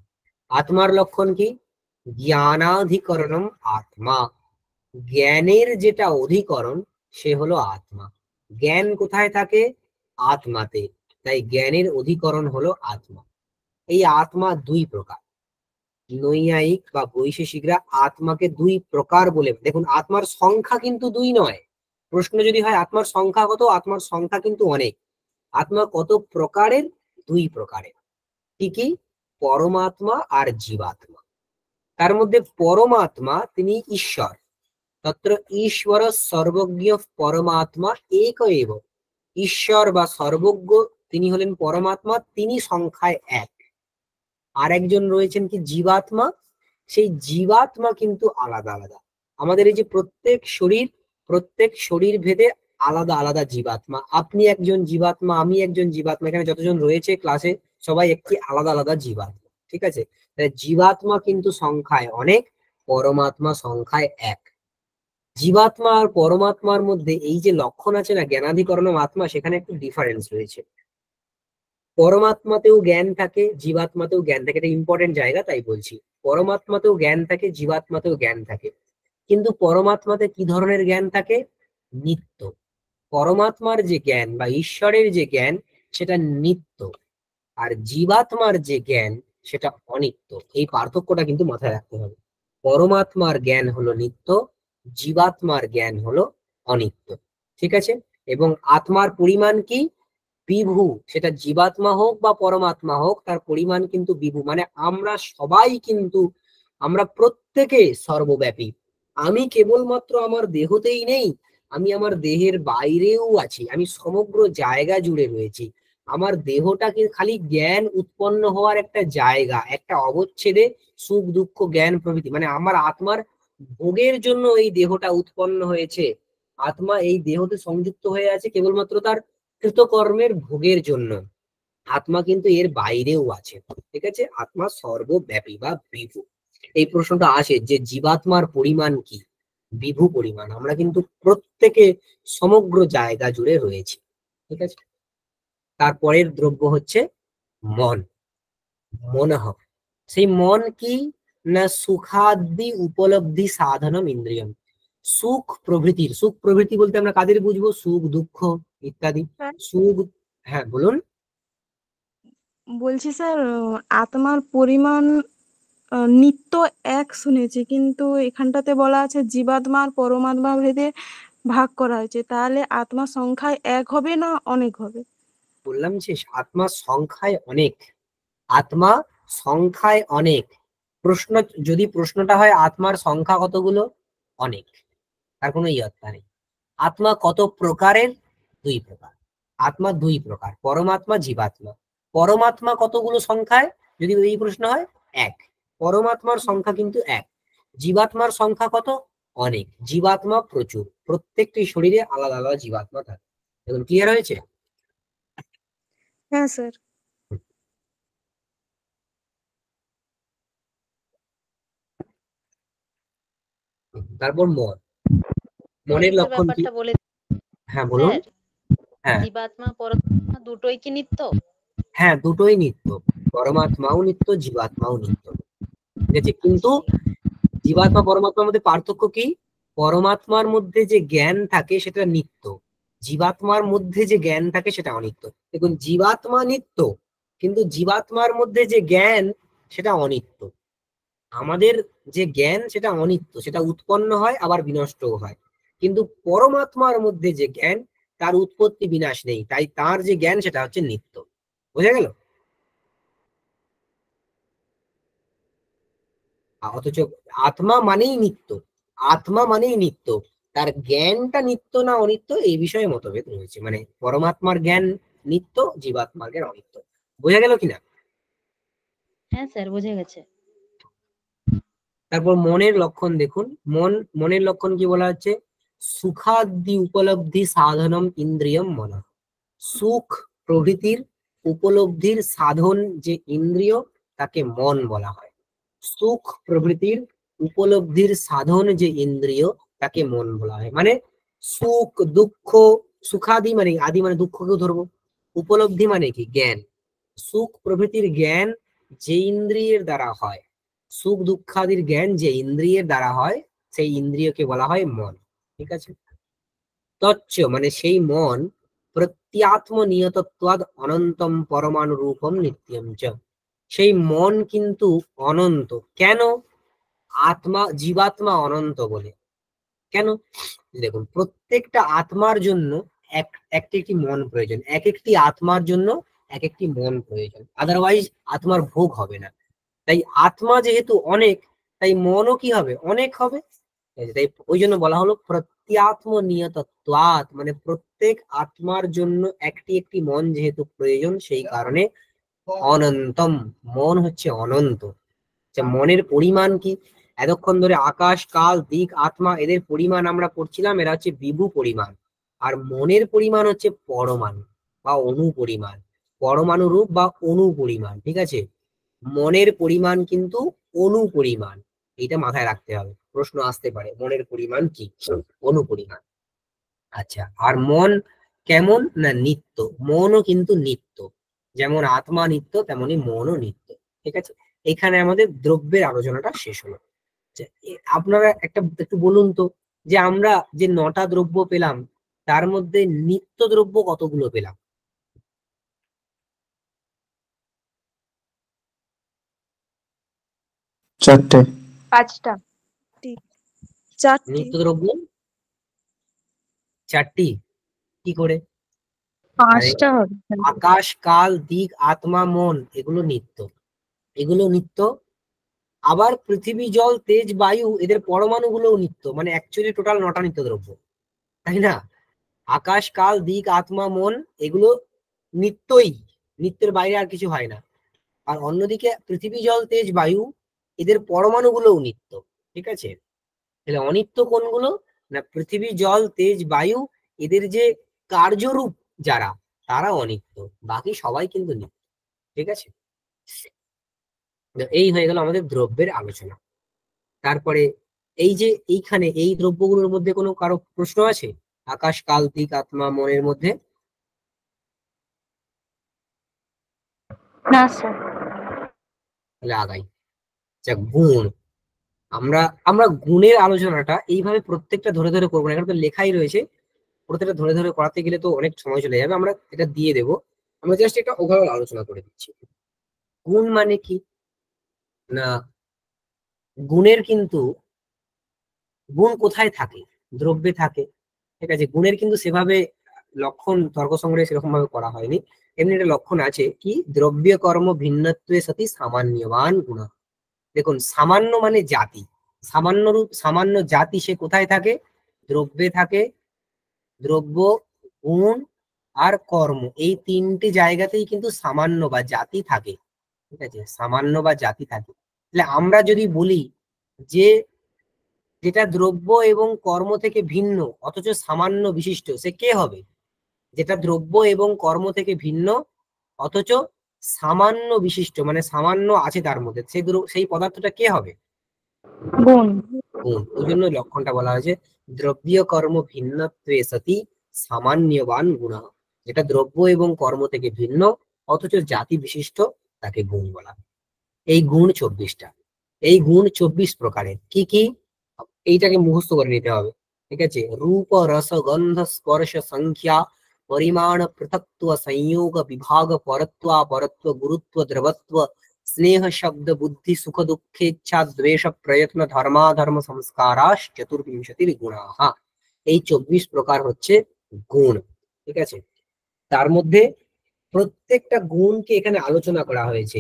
আত্মার লক্ষণ কি? জ্ঞানাধিকরণম আত্মা, জ্ঞানের যেটা অধিকরণ সে হলো আত্মা। জ্ঞান কোথায় থাকে? আত্মাতে, তাই জ্ঞানের অধিকরণ হলো আত্মা। এই আত্মা দুই প্রকার, নৈয়ায়িক বা বৈশেষিকরা আত্মাকে দুই প্রকার বলে। দেখুন আত্মার সংখ্যা কিন্তু দুই নয়, প্রশ্ন যদি হয় আত্মার সংখ্যা কত, আত্মার সংখ্যা কিন্তু অনেক। আত্মা কত প্রকারের? দুই প্রকারের। কি কি? পরমাত্মা আর জীবাত্মা। তার মধ্যে পরমাত্মা তিনি ঈশ্বর, তত্র ঈশ্বর সর্বজ্ঞ পরমাত্মা এক এব। ঈশ্বর বা সর্বজ্ঞ তিনি হলেন পরমাত্মা, তিনি সংখ্যায় এক। আর একজন রয়েছেন কি? জীবাত্মা। সেই জীবাত্মা কিন্তু আলাদা আলাদা। আমাদের এই যে প্রত্যেক শরীর ভেদে আলাদা আলাদা জীবাত্মা। আপনি একজন জীবাত্মা, আমি একজন জীবাত্মা, এখানে যতজন রয়েছে ক্লাসে সবাই একটি আলাদা আলাদা জীবাত্মা, ঠিক আছে। জীবাত্মা কিন্তু সংখ্যায় অনেক, পরমাত্মা সংখ্যায় এক। জীবাত্মা আর পরমাত্মার মধ্যে এই যে লক্ষণ আছে না, জ্ঞানাধিকরণ আত্মা, সেখানে একটু ডিফারেন্স রয়েছে। পরমাত্মাতেও জ্ঞান থাকে, জীবাত্মাতেও জ্ঞান থাকে, এটা ইম্পর্টেন্ট জায়গা তাই বলছি। পরমাত্মাতেও জ্ঞান থাকে, জীবাত্মাতেও জ্ঞান থাকে, কিন্তু পরমাত্মাতে কি ধরনের জ্ঞান থাকে? নিত্য। পরমাত্মার যে জ্ঞান বা ঈশ্বরের যে জ্ঞান সেটা নিত্য, আর জীবাত্মার যে জ্ঞান সেটা অনিত্য। এই পার্থক্যটা কিন্তু মাথায় রাখতে হবে। পরমাত্মার জ্ঞান হলো নিত্য, জীবাত্মার জ্ঞান হলো অনিত্য, ঠিক আছে। এবং আত্মার পরিমাণ কি? বিভু, সেটা জীবাত্মা হোক বা পরমাত্মা হোক, তার পরিমাণ কিন্তু বিভু। মানে আমরা সবাই কিন্তু, আমরা প্রত্যেকে সর্বব্যাপী। আমি কেবলমাত্র আমার দেহতেই নেই, আমি আমার দেহের বাইরেও আছি, আমি সমগ্র জায়গা জুড়ে রয়েছি। আমার দেহটাকে খালি জ্ঞান উৎপন্ন হওয়ার একটা জায়গা, একটা অবচ্ছেদে সুখ দুঃখ জ্ঞান প্রভৃতি, মানে আমার আত্মার ভোগের জন্য এই দেহটা উৎপন্ন হয়েছে। আত্মা এই দেহতে সংযুক্ত হয়ে আছে কেবলমাত্র তার কৃতকর্মের ভোগের জন্য। আত্মা কিন্তু এর বাইরেও আছে, ঠিক আছে? আত্মা সর্বব্যাপী বা বিভু। এই প্রশ্নটা আসে যে জীবাত্মার পরিমাণ কি? বিভু পরিমাণ। আমরা কিন্তু প্রত্যেকে সমগ্র জায়গা জুড়ে রয়েছি, ঠিক আছে? তারপরের দ্রব্য হচ্ছে মন, মনঃ। সেই মন কি না সুখাদি উপলব্ধি সাধনম ইন্দ্রিয়ম। সুখ প্রভৃতির, সুখ প্রভৃতি বলতে আমরা কাদের বুঝবো? সুখ দুঃখ ইত্যাদি। স্যার, সুখ, হ্যাঁ বলুন। বলছি স্যার, আত্মার পরিমাণ নিত্য এক শুনেছি, কিন্তু এখানটাতে বলা আছে জীবাত্মা আর পরমাত্মা ভেদে ভাগ করা হয়েছে, তাহলে আত্মার সংখ্যায় এক হবে না অনেক হবে? বললাম যে আত্মা সংখ্যায় অনেক, আত্মা সংখ্যায় অনেক। প্রশ্ন, যদি প্রশ্নটা হয় আত্মার সংখ্যা কতগুলো, অনেক, তার কোনো ইয়ত্তা নেই। আত্মা কত প্রকারের? দুই প্রকার। আত্মা দুই প্রকার, পরমাত্মা জীবাত্মা। পরমাত্মা কতগুলো সংখ্যায় যদি এই প্রশ্ন হয়? এক। পরমাত্মার সংখ্যা কিন্তু এক। জীবাত্মার সংখ্যা কত? অনেক। জীবাত্মা প্রচুর, প্রত্যেকটি শরীরে আলাদা আলাদা জীবাত্মা থাকে। এখন ক্লিয়ার হয়েছে? হ্যাঁ স্যার। তারপর মন, মনের নিত্যর লক্ষণ কি? ব্যাপারটা বলে হ্যাঁ বলুন। স্যার, হ্যাঁ, জীবাত্মা পরমাত্মা দুটোই কি নিত্য? হ্যাঁ দুটোই নিত্য, পরমাত্মাও নিত্য জীবাত্মাও নিত্য, ঠিক আছে? কিন্তু জীবাত্মা পরমাত্মার মধ্যে পার্থক্য কি? পরমাত্মার মধ্যে যে জ্ঞান থাকে সেটা নিত্য, জীবাত্মার মধ্যে যে জ্ঞান থাকে সেটা অনিত্য। দেখুন, জীবাত্মা নিত্য, কিন্তু জীবাত্মার মধ্যে যে জ্ঞান সেটা অনিত্য। আমাদের যে জ্ঞান সেটা অনিত্য, সেটা উৎপন্ন হয় আবার বিনষ্টও হয়। কিন্তু পরমাত্মার মধ্যে যে জ্ঞান, তার উৎপত্তি বিনাশ নেই, তাই তার যে জ্ঞান সেটা হচ্ছে নিত্য। বোঝা গেল? অথচ আত্মা মানেই নিত্য, আত্মা মানেই নিত্য, তার জ্ঞানটা নিত্য না অনিত্য এই বিষয়ে মতভেদ রয়েছে। মানে পরমাত্মার জ্ঞান নিত্য, জীবাত্মার জ্ঞান অনিত্য। বোঝা গেল কিনা? হ্যাঁ স্যার, বোঝা গেছে। তারপর মনের লক্ষণ দেখুন। মনের লক্ষণ কি বলা হচ্ছে? সুখাদি উপলব্ধি সাধনম ইন্দ্রিয়ম মন। সুখ প্রভৃতির উপলব্ধির সাধন যে ইন্দ্রিয়, তাকে মন বলা হয়। সুখ প্রভৃতির উপলব্ধির সাধন যে ইন্দ্রিয়, তাকে মন বলা হয়। মানে সুখ দুঃখ, সুখাদি মানে আদি মানে দুঃখকেও ধরবো, উপলব্ধি মানে কি? জ্ঞান। সুখ প্রভৃতির জ্ঞান যে ইন্দ্রিয়ের দ্বারা হয়, সুখ দুঃখাদির জ্ঞান যে ইন্দ্রিয়ের দ্বারা হয়, সেই ইন্দ্রিয়কে বলা হয় মন, ঠিক আছে? তচ্চ মানে সেই মন প্রত্যাত্ম নিয়তত্বাদ অনন্তম পরমাণু রূপম নিত্যম চ। সেই মন কিন্তু অনন্ত। কেন? আত্মা, জীবাত্মা অনন্ত বলে। কেন? দেখুন, প্রত্যেকটা আত্মার জন্য একটি একটি মন প্রয়োজন, এক একটি আত্মার জন্য এক একটি মন প্রয়োজন, আদারওয়াইজ আত্মার ভোগ হবে না। তাই আত্মা যেহেতু অনেক, তাই মনও কি হবে? অনেক হবে। তাই ওই জন্য বলা হলো প্রত্যাত্ম নিয়তত্বাৎ, মানে প্রত্যেক আত্মার জন্য একটি একটি মন যেহেতু প্রয়োজন, সেই কারণে অনন্তম, মন হচ্ছে অনন্ত। মনের পরিমাণ কি? এতক্ষণ ধরে আকাশ কাল দিক আত্মা এদের পরিমাণ আমরা পড়ছিলাম, এরা হচ্ছে বিভু পরিমাণ। আর মনের পরিমাণ হচ্ছে পরমাণু বা অণু পরিমাণ, পরমাণু রূপ বা অণু পরিমাণ, ঠিক আছে? মনের পরিমাণ কিন্তু অণু পরিমাণ, এটা মাথায় রাখতে হবে, প্রশ্ন আসতে পারে মনের পরিমাণ কি? অণু পরিমাণ। আচ্ছা, আর মন কেমন না? নিত্য। মনও কিন্তু নিত্য, যেমন আত্মা নিত্য তেমনি মনও নিত্য, ঠিক আছে? এখানে আমাদের দ্রব্যের আলোচনাটা শেষ হলো। আচ্ছা, আপনারা একটু বলুন তো, যে আমরা যে 9টা দ্রব্য পেলাম, তার মধ্যে নিত্য দ্রব্য কতগুলো পেলাম? চারটে। 5টা। চারটি। নিত্য দ্রব্য 4টি। কি করে? পাঁচটা হবে। আকাশ, কাল, দিক, আত্মা, মন এগুলো নিত্য, এগুলো নিত্য। আবার পৃথিবী, জল, তেজ, বায়ু এদের পরমাণুগুলোও নিত্য, মানে অ্যাকচুয়ালি টোটাল 9টা নিত্য দ্রব্য, তাই না? আকাশ, কাল, দিক, আত্মা, মন এগুলো নিত্যই, নিত্যের বাইরে আর কিছু হয় না। আর অন্যদিকে পৃথিবী, জল, তেজ, বায়ু এদের পরমাণুগুলোও নিত্য, ঠিক আছে? তাহলে অনিত্য কোনগুলো? না পৃথিবী, জল, তেজ, বায়ু এদের যে কার্যরূপ যারা, তারা অনিত্য, বাকি সবাই কিন্তু নিত্য, ঠিক আছে? তো এই হয়ে গেল আমাদের দ্রব্যের আলোচনা। তারপরে এই যে এইখানে এই দ্রব্যগুলোর মধ্যে কোনো কারো প্রশ্ন আছে? আকাশ, কাল, দিক, আত্মা, মনের মধ্যে? না স্যার। তাহলে আগাই। আচ্ছা, গুণ। আমরা আমরা গুণের আলোচনাটা এইভাবে প্রত্যেকটা ধরে ধরে করবো না, এখানে তো লেখাই রয়েছে, প্রত্যেকটা ধরে ধরে করাতে গেলে তো অনেক সময় চলে যাবে, আমরা এটা দিয়ে দেবো। আমরা জাস্ট একটা ওভারঅল আলোচনা করে দিচ্ছি। গুণ মানে কি না, গুণের কিন্তু গুণ কোথায় থাকে? দ্রব্যে থাকে, ঠিক আছে? গুণের কিন্তু সেভাবে লক্ষণ তর্ক সংগ্রহে সেরকম ভাবে করা হয়নি। এমনি একটা লক্ষণ আছে কি, দ্রব্য কর্ম ভিন্নত্বে সতি সামান্যবান গুণ। দেখুন, সামান্য মানে জাতি, সামান্য রূপ, সামান্য জাতি সে কোথায় থাকে? দ্রব্যে থাকে। দ্রব্য, গুণ আর কর্ম, এই তিনটি জায়গাতেই কিন্তু সামান্য বা জাতি থাকে, ঠিক আছে? সামান্য বা জাতি থাকে। তাহলে আমরা যদি বলি যে যেটা দ্রব্য এবং কর্ম থেকে ভিন্ন অথচ সামান্য বিশিষ্ট, সে কে হবে? যেটা দ্রব্য এবং কর্ম থেকে ভিন্ন অথচ সামান্য বিশিষ্ট, মানে সামান্য আছে তার মধ্যে, সেই পদার্থটা কে হবে? গুণ। গুণ। ওই জন্য লক্ষণটা বলা হয়েছে দ্রব্য কর্ম ভিন্নত্বে সতি সামান্যবান গুণ। যেটা দ্রব্য এবং কর্ম থেকে ভিন্ন অথচ জাতি বিশিষ্ট, তাকে গুণ বলা হয়। এই গুণ 24টা। এই গুণ 24 প্রকারের। কি কি? এইটাকে মুখস্থ করে নিতে হবে, ঠিক আছে? রূপ, রস, গন্ধ, স্পর্শ, সংখ্যা, পরিমাণ, পৃথকত্ব, সংयोग, বিভাগ, পরত্ব, গুরুত্ব, দ্রবত্ব, স্নেহ, শব্দ, বুদ্ধি, সুখ, দুঃখেচ্ছা, দ্বেষ, প্রয়ত্ন, ধর্মাধর্ম, সংস্কারাশ 24 গুণাঃ। এই 24 প্রকার হচ্ছে গুণ, ঠিক আছে? তার মধ্যে প্রত্যেকটা গুণকে এখানে আলোচনা করা হয়েছে।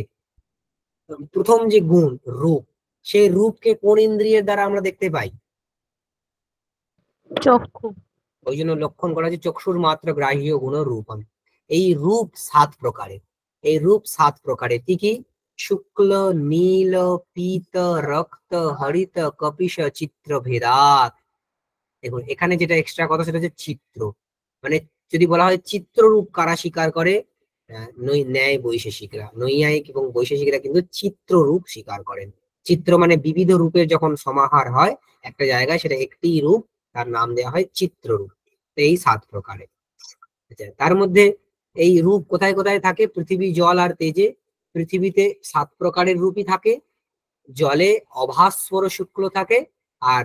প্রথম যে গুণ রূপ, সেই রূপকে কোন ইন্দ্রিয়ের দ্বারা আমরা দেখতে পাই? চক্ষু। ওই জন্য লক্ষণ করা আছে চক্ষুর মাত্র গ্রাহ্য গুণ রূপম। এই রূপ 7 প্রকারের। এই রূপ 7 প্রকারের। কি কি? শুক্ল, নীল, পীত, রক্ত, হরিত, কপিশ, চিত্র ভেদাত। দেখুন এখানে যেটা এক্সট্রা কথা সেটা হচ্ছে চিত্র, মানে যদি বলা হয় চিত্ররূপ কারা স্বীকার করে? ন্যায় বৈশেষিকরা, নৈয়ায়িক এবং বৈশেষিকরা কিন্তু চিত্ররূপ স্বীকার করেন। চিত্র মানে বিবিধ রূপের যখন সমাহার হয় একটা জায়গায়, সেটা একটি রূপ, তার নাম দেওয়া হয় চিত্ররূপ। তো এই 7 প্রকারের। আচ্ছা, তার মধ্যে এই রূপ কোথায় কোথায় থাকে? পৃথিবী, জল আর তেজে। পৃথিবীতে 7 প্রকারের রূপই থাকে, জলে অভাস্বর শুক্ল থাকে, আর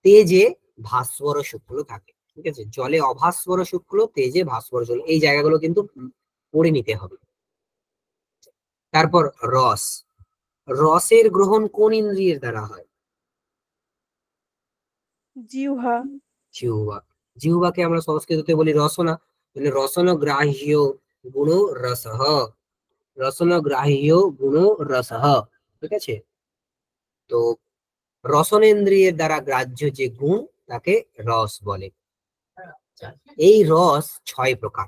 তেজে ভাস্বর শুক্ল থাকে, ঠিক আছে? জলে অভাস্বর শুক্ল, তেজে ভাস্বর শুক্ল, এই জায়গাগুলো কিন্তু পড়ে নিতে হবে। তারপর রস। রসের গ্রহণ কোন ইন্দ্রিয়ের দ্বারা হয়? জিহ্বা। জিহ্বা। জিহ্বাকে আমরা সংস্কৃততে বলি রসনা, মানে রসন গ্রাহ্য গুণ রসহ। রসন গ্রাহ্য গুণ রসহ, ঠিক আছে? তো রসনেন্দ্রিয়ের দ্বারা গ্রাহ্য যে গুণ, তাকে রস বলে। এই রস 6 প্রকার।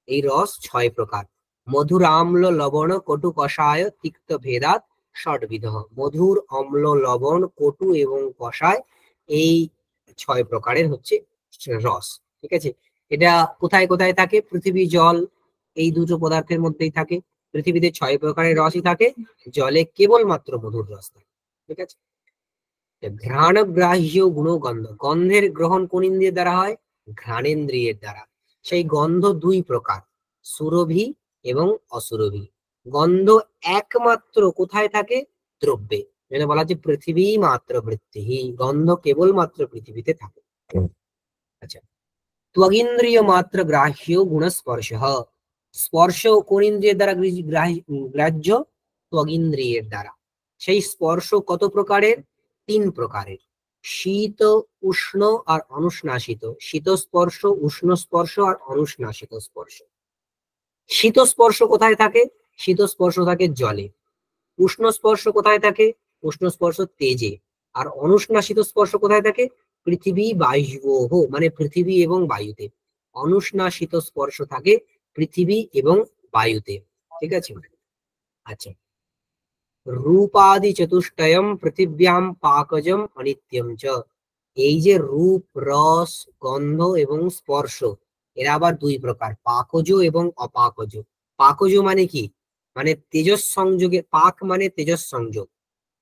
এই রস 6 প্রকার। মধুর, আম্ল, লবণ, কটু, কষায়, তিক্ত ভেদাত ষটবিধ। মধুর, অম্ল, লবণ, কটু এবং কষায়, এই 6 প্রকারের হচ্ছে রস, ঠিক আছে? এটা কোথায় কোথায় থাকে? পৃথিবী, জল এই দুটো পদার্থের মধ্যেই থাকে। পৃথিবীতে 6 প্রকারের রসই থাকে, জলে কেবলমাত্র মধুর রস থাকে, ঠিক আছে? ঘ্রাণ গ্রাহ্য গুণ গন্ধ। গন্ধের গ্রহণ কোন ইন্দ্রিয়ের দ্বারা হয়? ঘ্রাণেন্দ্রিয়ের দ্বারা। সেই গন্ধ 2 প্রকার, সুরভি এবং অসুরভি। গন্ধ একমাত্র কোথায় থাকে? দ্রব্যে। যেটা বলা হচ্ছে পৃথিবী মাত্র বৃত্তি, গন্ধ কেবলমাত্র পৃথিবীতে থাকে। আচ্ছা, ত্বগিন্দ্রিয় মাত্র গ্রাহ্য গুণ স্পর্শ। স্পর্শ কোন ইন্দ্রিয়ের দ্বারা গ্রাহ্য? ত্বগিন্দ্রিয়ের দ্বারা। সেই স্পর্শ কত প্রকারের? 3 প্রকারের। শীত, উষ্ণ আর অনুষ্ণাসিত। শীত স্পর্শ, উষ্ণ স্পর্শ আর অনুষ্ণাসিত স্পর্শ। শীত স্পর্শ কোথায় থাকে? শীত স্পর্শ থাকে জলে। উষ্ণ স্পর্শ কোথায় থাকে? উষ্ণ স্পর্শ তেজে। আর অনুষ্ণা শীত স্পর্শ কোথায় থাকে? পৃথিবী বায়ুঃ, মানে পৃথিবী এবং বায়ুতে। অনুষ্ণা শীত স্পর্শ থাকে পৃথিবী এবং বায়ুতে। ঠিক আছে? আচ্ছা, রূপাদি চতুষ্টয়ম পৃথিব্যাম পাকজম অনিত্যম চ। এই যে রূপ, রস, গন্ধ এবং স্পর্শ, এরা আবার দুই প্রকার, পাকজ এবং অপাকজ। পাকজ মানে কি? মানে তেজস সংযোগে, পাক মানে তেজস সংযোগ,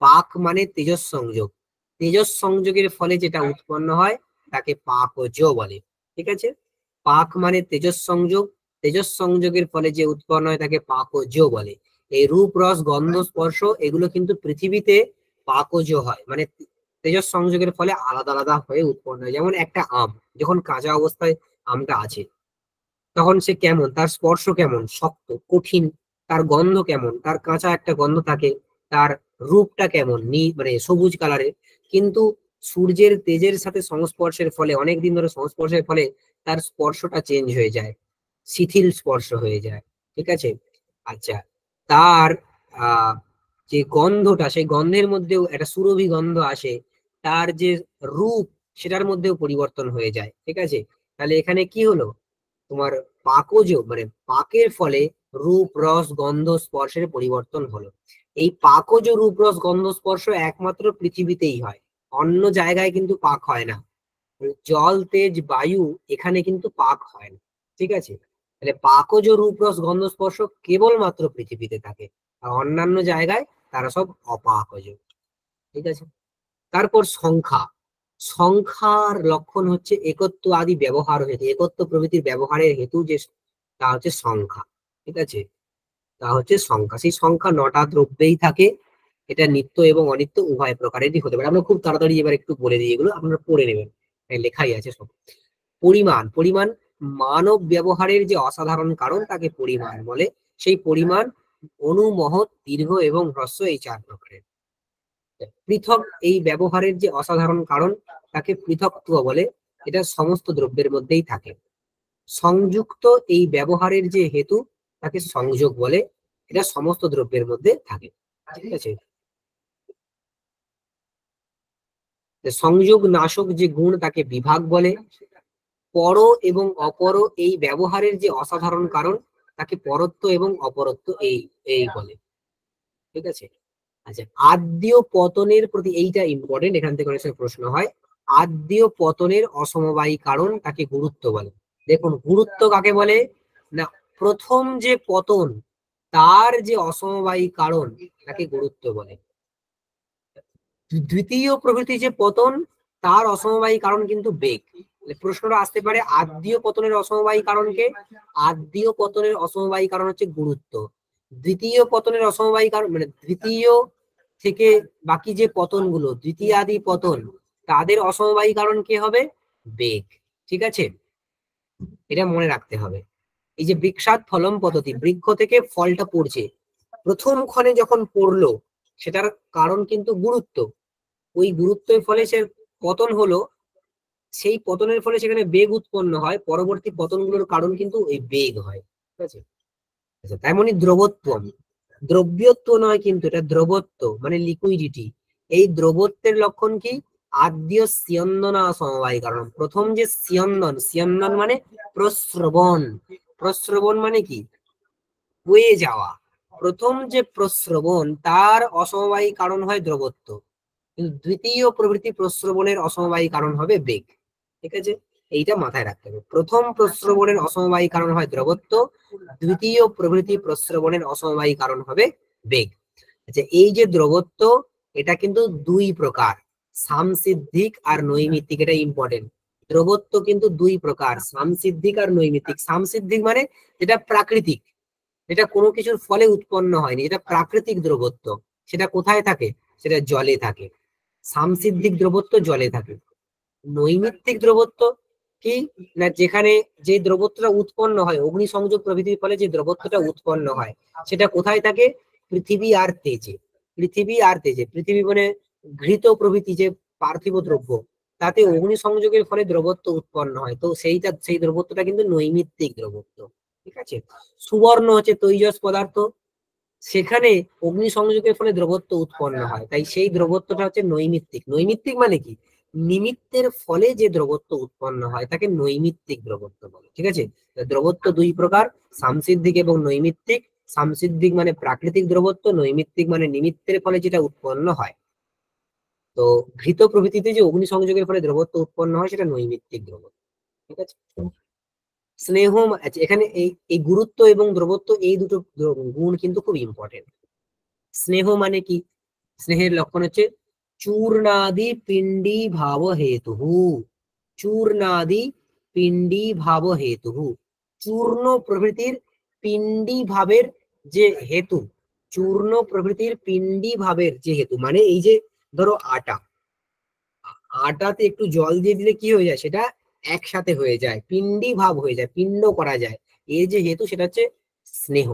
পাক মানে তেজস সংযোগ, তেজস সংযোগের ফলে যেটা উৎপন্ন হয় তাকে পাকজ বলে। ঠিক আছে? পাক মানে তেজস সংযোগ, তেজস সংযোগের ফলে যে উৎপন্ন হয় তাকে পাকজ বলে। এই রূপ, রস, গন্ধ, স্পর্শ এগুলো কিন্তু পৃথিবীতে পাকজ হয়, মানে তেজস সংযোগের ফলে আলাদা আলাদা হয়ে উৎপন্ন হয়। যেমন একটা আম যখন কাঁচা অবস্থায় আমটা আছে, তখন সে কেমন, তার স্পর্শ কেমন, শক্ত, কঠিন, তার গন্ধ কেমন, তার কাঁচা একটা গন্ধ থাকে, তার রূপটা কেমন, মানে সবুজ কালারের। কিন্তু সূর্যের তেজের সাথে সংস্পর্শের ফলে, অনেকদিন ধরে সংস্পর্শের ফলে তার স্পর্শটা চেঞ্জ হয়ে যায়, শিথিল স্পর্শ হয়ে যায়। ঠিক আছে? আচ্ছা, তার আহ যে গন্ধটা, সেই গন্ধের মধ্যেও একটা সুরভি গন্ধ আসে, তার যে রূপ সেটার মধ্যেও পরিবর্তন হয়ে যায়। ঠিক আছে? তাহলে এখানে কি হলো, তোমার পাকজ মানে পাকের ফলে রূপ, রস, গন্ধ, স্পর্শের পরিবর্তন হলো। এই পাকজ রূপ, রস, গন্ধ, স্পর্শ একমাত্র পৃথিবীতেই হয়, অন্য জায়গায় কিন্তু পাক হয় না। জল, তেজ, বায়ু এখানে কিন্তু পাক হয় না। ঠিক আছে? তাহলে পাকজ রূপ, রস, গন্ধ, স্পর্শ কেবলমাত্র পৃথিবীতে থাকে, আর অন্যান্য জায়গায় তারা সব অপাকজ। ঠিক আছে? তারপর সংখ্যা। সংখ্যার লক্ষণ হচ্ছে একত্ব আদি ব্যবহার হেতু, একত্ব প্রভৃতির ব্যবহারের হেতু যে, তা হচ্ছে সংখ্যা। ঠিক আছে? তা হচ্ছে সংখ্যা। সেই সংখ্যা 9টা দ্রব্যেই থাকে। এটা নিত্য এবং অনিত্য উভয় প্রকারেরই হতে পারে। আমরা খুব তাড়াতাড়ি এবার একটু বলে দিই, এগুলো আপনারা পড়ে নেবেন, লেখাই আছে সব। পরিমাণ। পরিমাণ মানব ব্যবহারের যে অসাধারণ কারণ তাকে পরিমাণ বলে। সেই পরিমাণ অনু, মহৎ, দীর্ঘ এবং হ্রস্ব, এই 4 প্রকারের। পৃথক এই ব্যবহারের যে অসাধারণ কারণ তাকে পৃথকত্ব বলে। এটা সমস্ত দ্রব্যের মধ্যেই থাকে। সংযুক্ত এই ব্যবহারের যে হেতু তাকে সংযোগ বলে। এটা সমস্ত দ্রব্যের মধ্যে থাকে। ঠিক আছে? সংযোগ নাশক যে গুণ তাকে বিভাগ বলে। পর এবং অপর এই ব্যবহারের যে অসাধারণ কারণ তাকে পরত্ব এবং অপরত্ব এই এই বলে। ঠিক আছে? আচ্ছা, আদ্য পতনের প্রতি, এইটা ইম্পর্টেন্ট, এখান থেকে অনেক সময় প্রশ্ন হয়। আদ্য পতনের অসমবায়ী কারণ তাকে গুরুত্ব বলে। দেখুন, গুরুত্ব কাকে বলে না, প্রথম যে পতন তার যে অসমবায়ী কারণ তাকে গুরুত্ব বলে। দ্বিতীয় প্রভৃতি যে পতন তার অসমবায়ী কারণ কিন্তু বেগ। প্রশ্নটা আসতে পারে আদ্য পতনের অসমবায়ী কারণকে, আদ্য পতনের অসমবায়ী কারণ হচ্ছে গুরুত্ব, দ্বিতীয় পতনের অসমবায়ী কারণ মানে দ্বিতীয় থেকে বাকি যে পতনগুলো, দ্বিতীয়াদি পতন, তাদের অসমবায়ী কারণ কে হবে? বেগ। ঠিক আছে? এটা মনে রাখতে হবে। এই যে বৃক্ষাৎ ফলম পদ্ধতি, বৃক্ষ থেকে ফলটা পড়ছে, প্রথম ক্ষণে যখন পড়লো সেটার কারণ কিন্তু গুরুত্ব। ওই গুরুত্বের ফলে সে পতন হলো, সেই পতনের ফলে সেখানে বেগ উৎপন্ন হয়, পরবর্তী পতনগুলোর কারণ কিন্তু এই বেগ হয়। ঠিক আছে? আচ্ছা, তেমনি দ্রবত্ব, দ্রব্যত্ব নয় কিন্তু এটা দ্রবত্ব, মানে লিকুইডিটি। এই দ্রবত্বের লক্ষণ কি? আদ্য স্যন্দনা সমবায়ী কারণ। প্রথম যে স্যন্দন, স্যন্দন মানে প্রস্রবণ, প্রস্রবণ মানে কি? বয়ে যাওয়া। প্রথম যে প্রস্রবণ তার অসমবায়ী কারণ হয় দ্রবত্ব, কিন্তু দ্বিতীয় প্রভৃতি প্রস্রবণের অসমবায়ী কারণ হবে বেগ। ঠিক আছে? এইটা মাথায় রাখতে হবে। প্রথম প্রস্রবণের অসমবায়ী কারণ হয় দ্রবত্ব, দ্বিতীয় প্রভৃতি প্রস্রবণের অসমবায়ী কারণ হবে বেগ। আচ্ছা, এই যে দ্রবত্ব এটা কিন্তু দুই প্রকার, সামসিদ্ধিক আর নৈমিত্তিক। এটা ইম্পর্টেন্ট। দ্রবত্ব কিন্তু দুই প্রকার, সামসিদ্ধিক আর নৈমিত্তিক। সামসিদ্ধিক মানে যেটা প্রাকৃতিক, যেটা কোনো কিছুর ফলে উৎপন্ন হয়নি, যেটা প্রাকৃতিক দ্রবত্ব, সেটা কোথায় থাকে? সেটা জলে থাকে। সামসিদ্ধিক দ্রবত্ব জলে থাকে। নৈমিত্তিক দ্রবত্ব কি না, যেখানে যে দ্রবত্বটা উৎপন্ন হয় অগ্নিসংযোগ প্রভৃতির ফলে যে দ্রবত্বটা উৎপন্ন হয় সেটা কোথায় থাকে? পৃথিবী আর তেজে। পৃথিবী আর তেজে, পৃথিবী মানে ঘৃত প্রভৃতি যে পার্থিব দ্রব্য, তাতে অগ্নিসংযোগের ফলে দ্রবত্ব উৎপন্ন হয়, তো সেই দ্রবত্বটা কিন্তু নৈমিত্তিক দ্রবত্ব। ঠিক আছে। সুবর্ণ হচ্ছে তৈজস পদার্থ, সেখানে অগ্নি সংযোগের ফলে দ্রবত্ব উৎপন্ন হয়, তাই সেই দ্রবত্বটা হচ্ছে নৈমিত্তিক। নৈমিত্তিক মানে কি? নিমিত্তের ফলে যে দ্রবত্ব উৎপন্ন হয় তাকে নৈমিত্তিক দ্রবত্ব বলে। ঠিক আছে, দ্রবত্ব দুই প্রকার, সাংসিদ্ধিক এবং নৈমিত্তিক। সাংসিদ্ধিক মানে প্রাকৃতিক দ্রবত্ব, নৈমিত্তিক মানে নিমিত্তের ফলে যেটা উৎপন্ন হয়। তো ঘৃত প্রভৃতিতে যে অগ্নি সংযোগের ফলে দ্রবত্ব উৎপন্ন হয় সেটা নৈমিত্তিক দ্রবত্ব। ঠিক আছে। স্নেহ আচ্ছা, এখানে এই গুরুত্ব এবং দ্রবত্ব এই দুটো গুণ কিন্তু খুব ইম্পর্টেন্ট। স্নেহ মানে কি? স্নেহের লক্ষণ হচ্ছে চূর্ণাদি পিণ্ডি ভাব হেতু। চূর্ণাদি পিণ্ডি ভাব হেতু, চূর্ণ প্রভৃতির পিণ্ডি ভাবের যে হেতু, চূর্ণ প্রভৃতির পিণ্ডি ভাবের যে হেতু, মানে এই যে ধরো আটা, আটাতে একটু জল দিয়ে দিলে কি হয়ে যায়, সেটা একসাথে হয়ে যায়, পিণ্ডি ভাব হয়ে যায়, পিণ্ড করা যায়। এর যে হেতু সেটা হচ্ছে স্নেহ।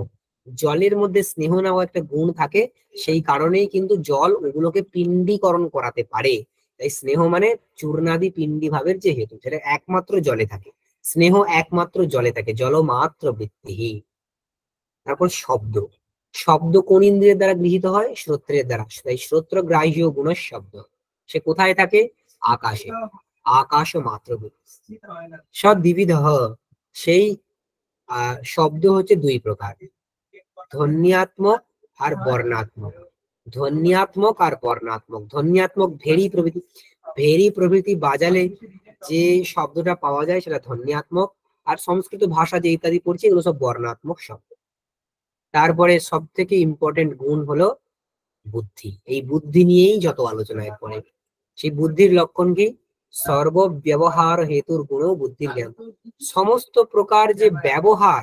জলের মধ্যে স্নেহ নামক একটা গুণ থাকে, সেই কারণেই কিন্তু জল ওগুলোকে পিণ্ডীকরণ করাতে পারে। তাই স্নেহ মানে চূর্ণাদি পিণ্ডি ভাবের যে হেতু, সেটা একমাত্র জলে থাকে। স্নেহ একমাত্র জলে থাকে, জলমাত্র বৃত্তিহি। তারপর শব্দ, শব্দ কোন ইন্দ্রিয়ের দ্বারা গৃহীত হয়? শ্রোত্রের দ্বারা। তাই শ্রোত্রগ্রাহ্য গুণ শব্দ, সে কোথায় থাকে? আকাশে। আকাশ মাত্র সদ্বিবিধ, সেই শব্দ হচ্ছে দুই প্রকার, ধ্বন্যাত্মক আর বর্ণাত্মক। ধ্বন্যাত্মক আর বর্ণাত্মক। ধ্বন্যাত্মক ভেরি প্রভৃতি, ভেরি প্রভৃতি বাজালে যে শব্দটা পাওয়া যায় সেটা ধ্বন্যাত্মক, আর সংস্কৃত ভাষা যে ইত্যাদি পড়ছে এগুলো সব বর্ণাত্মক শব্দ। তারপরে সব থেকে ইম্পর্টেন্ট গুণ হলো বুদ্ধি। এই বুদ্ধি নিয়েই যত আলোচনা এরপরে। সেই বুদ্ধির লক্ষণ কি? সর্ব ব্যবহার হেতুর গুণ বুদ্ধির জ্ঞান। সমস্ত প্রকার যে ব্যবহার,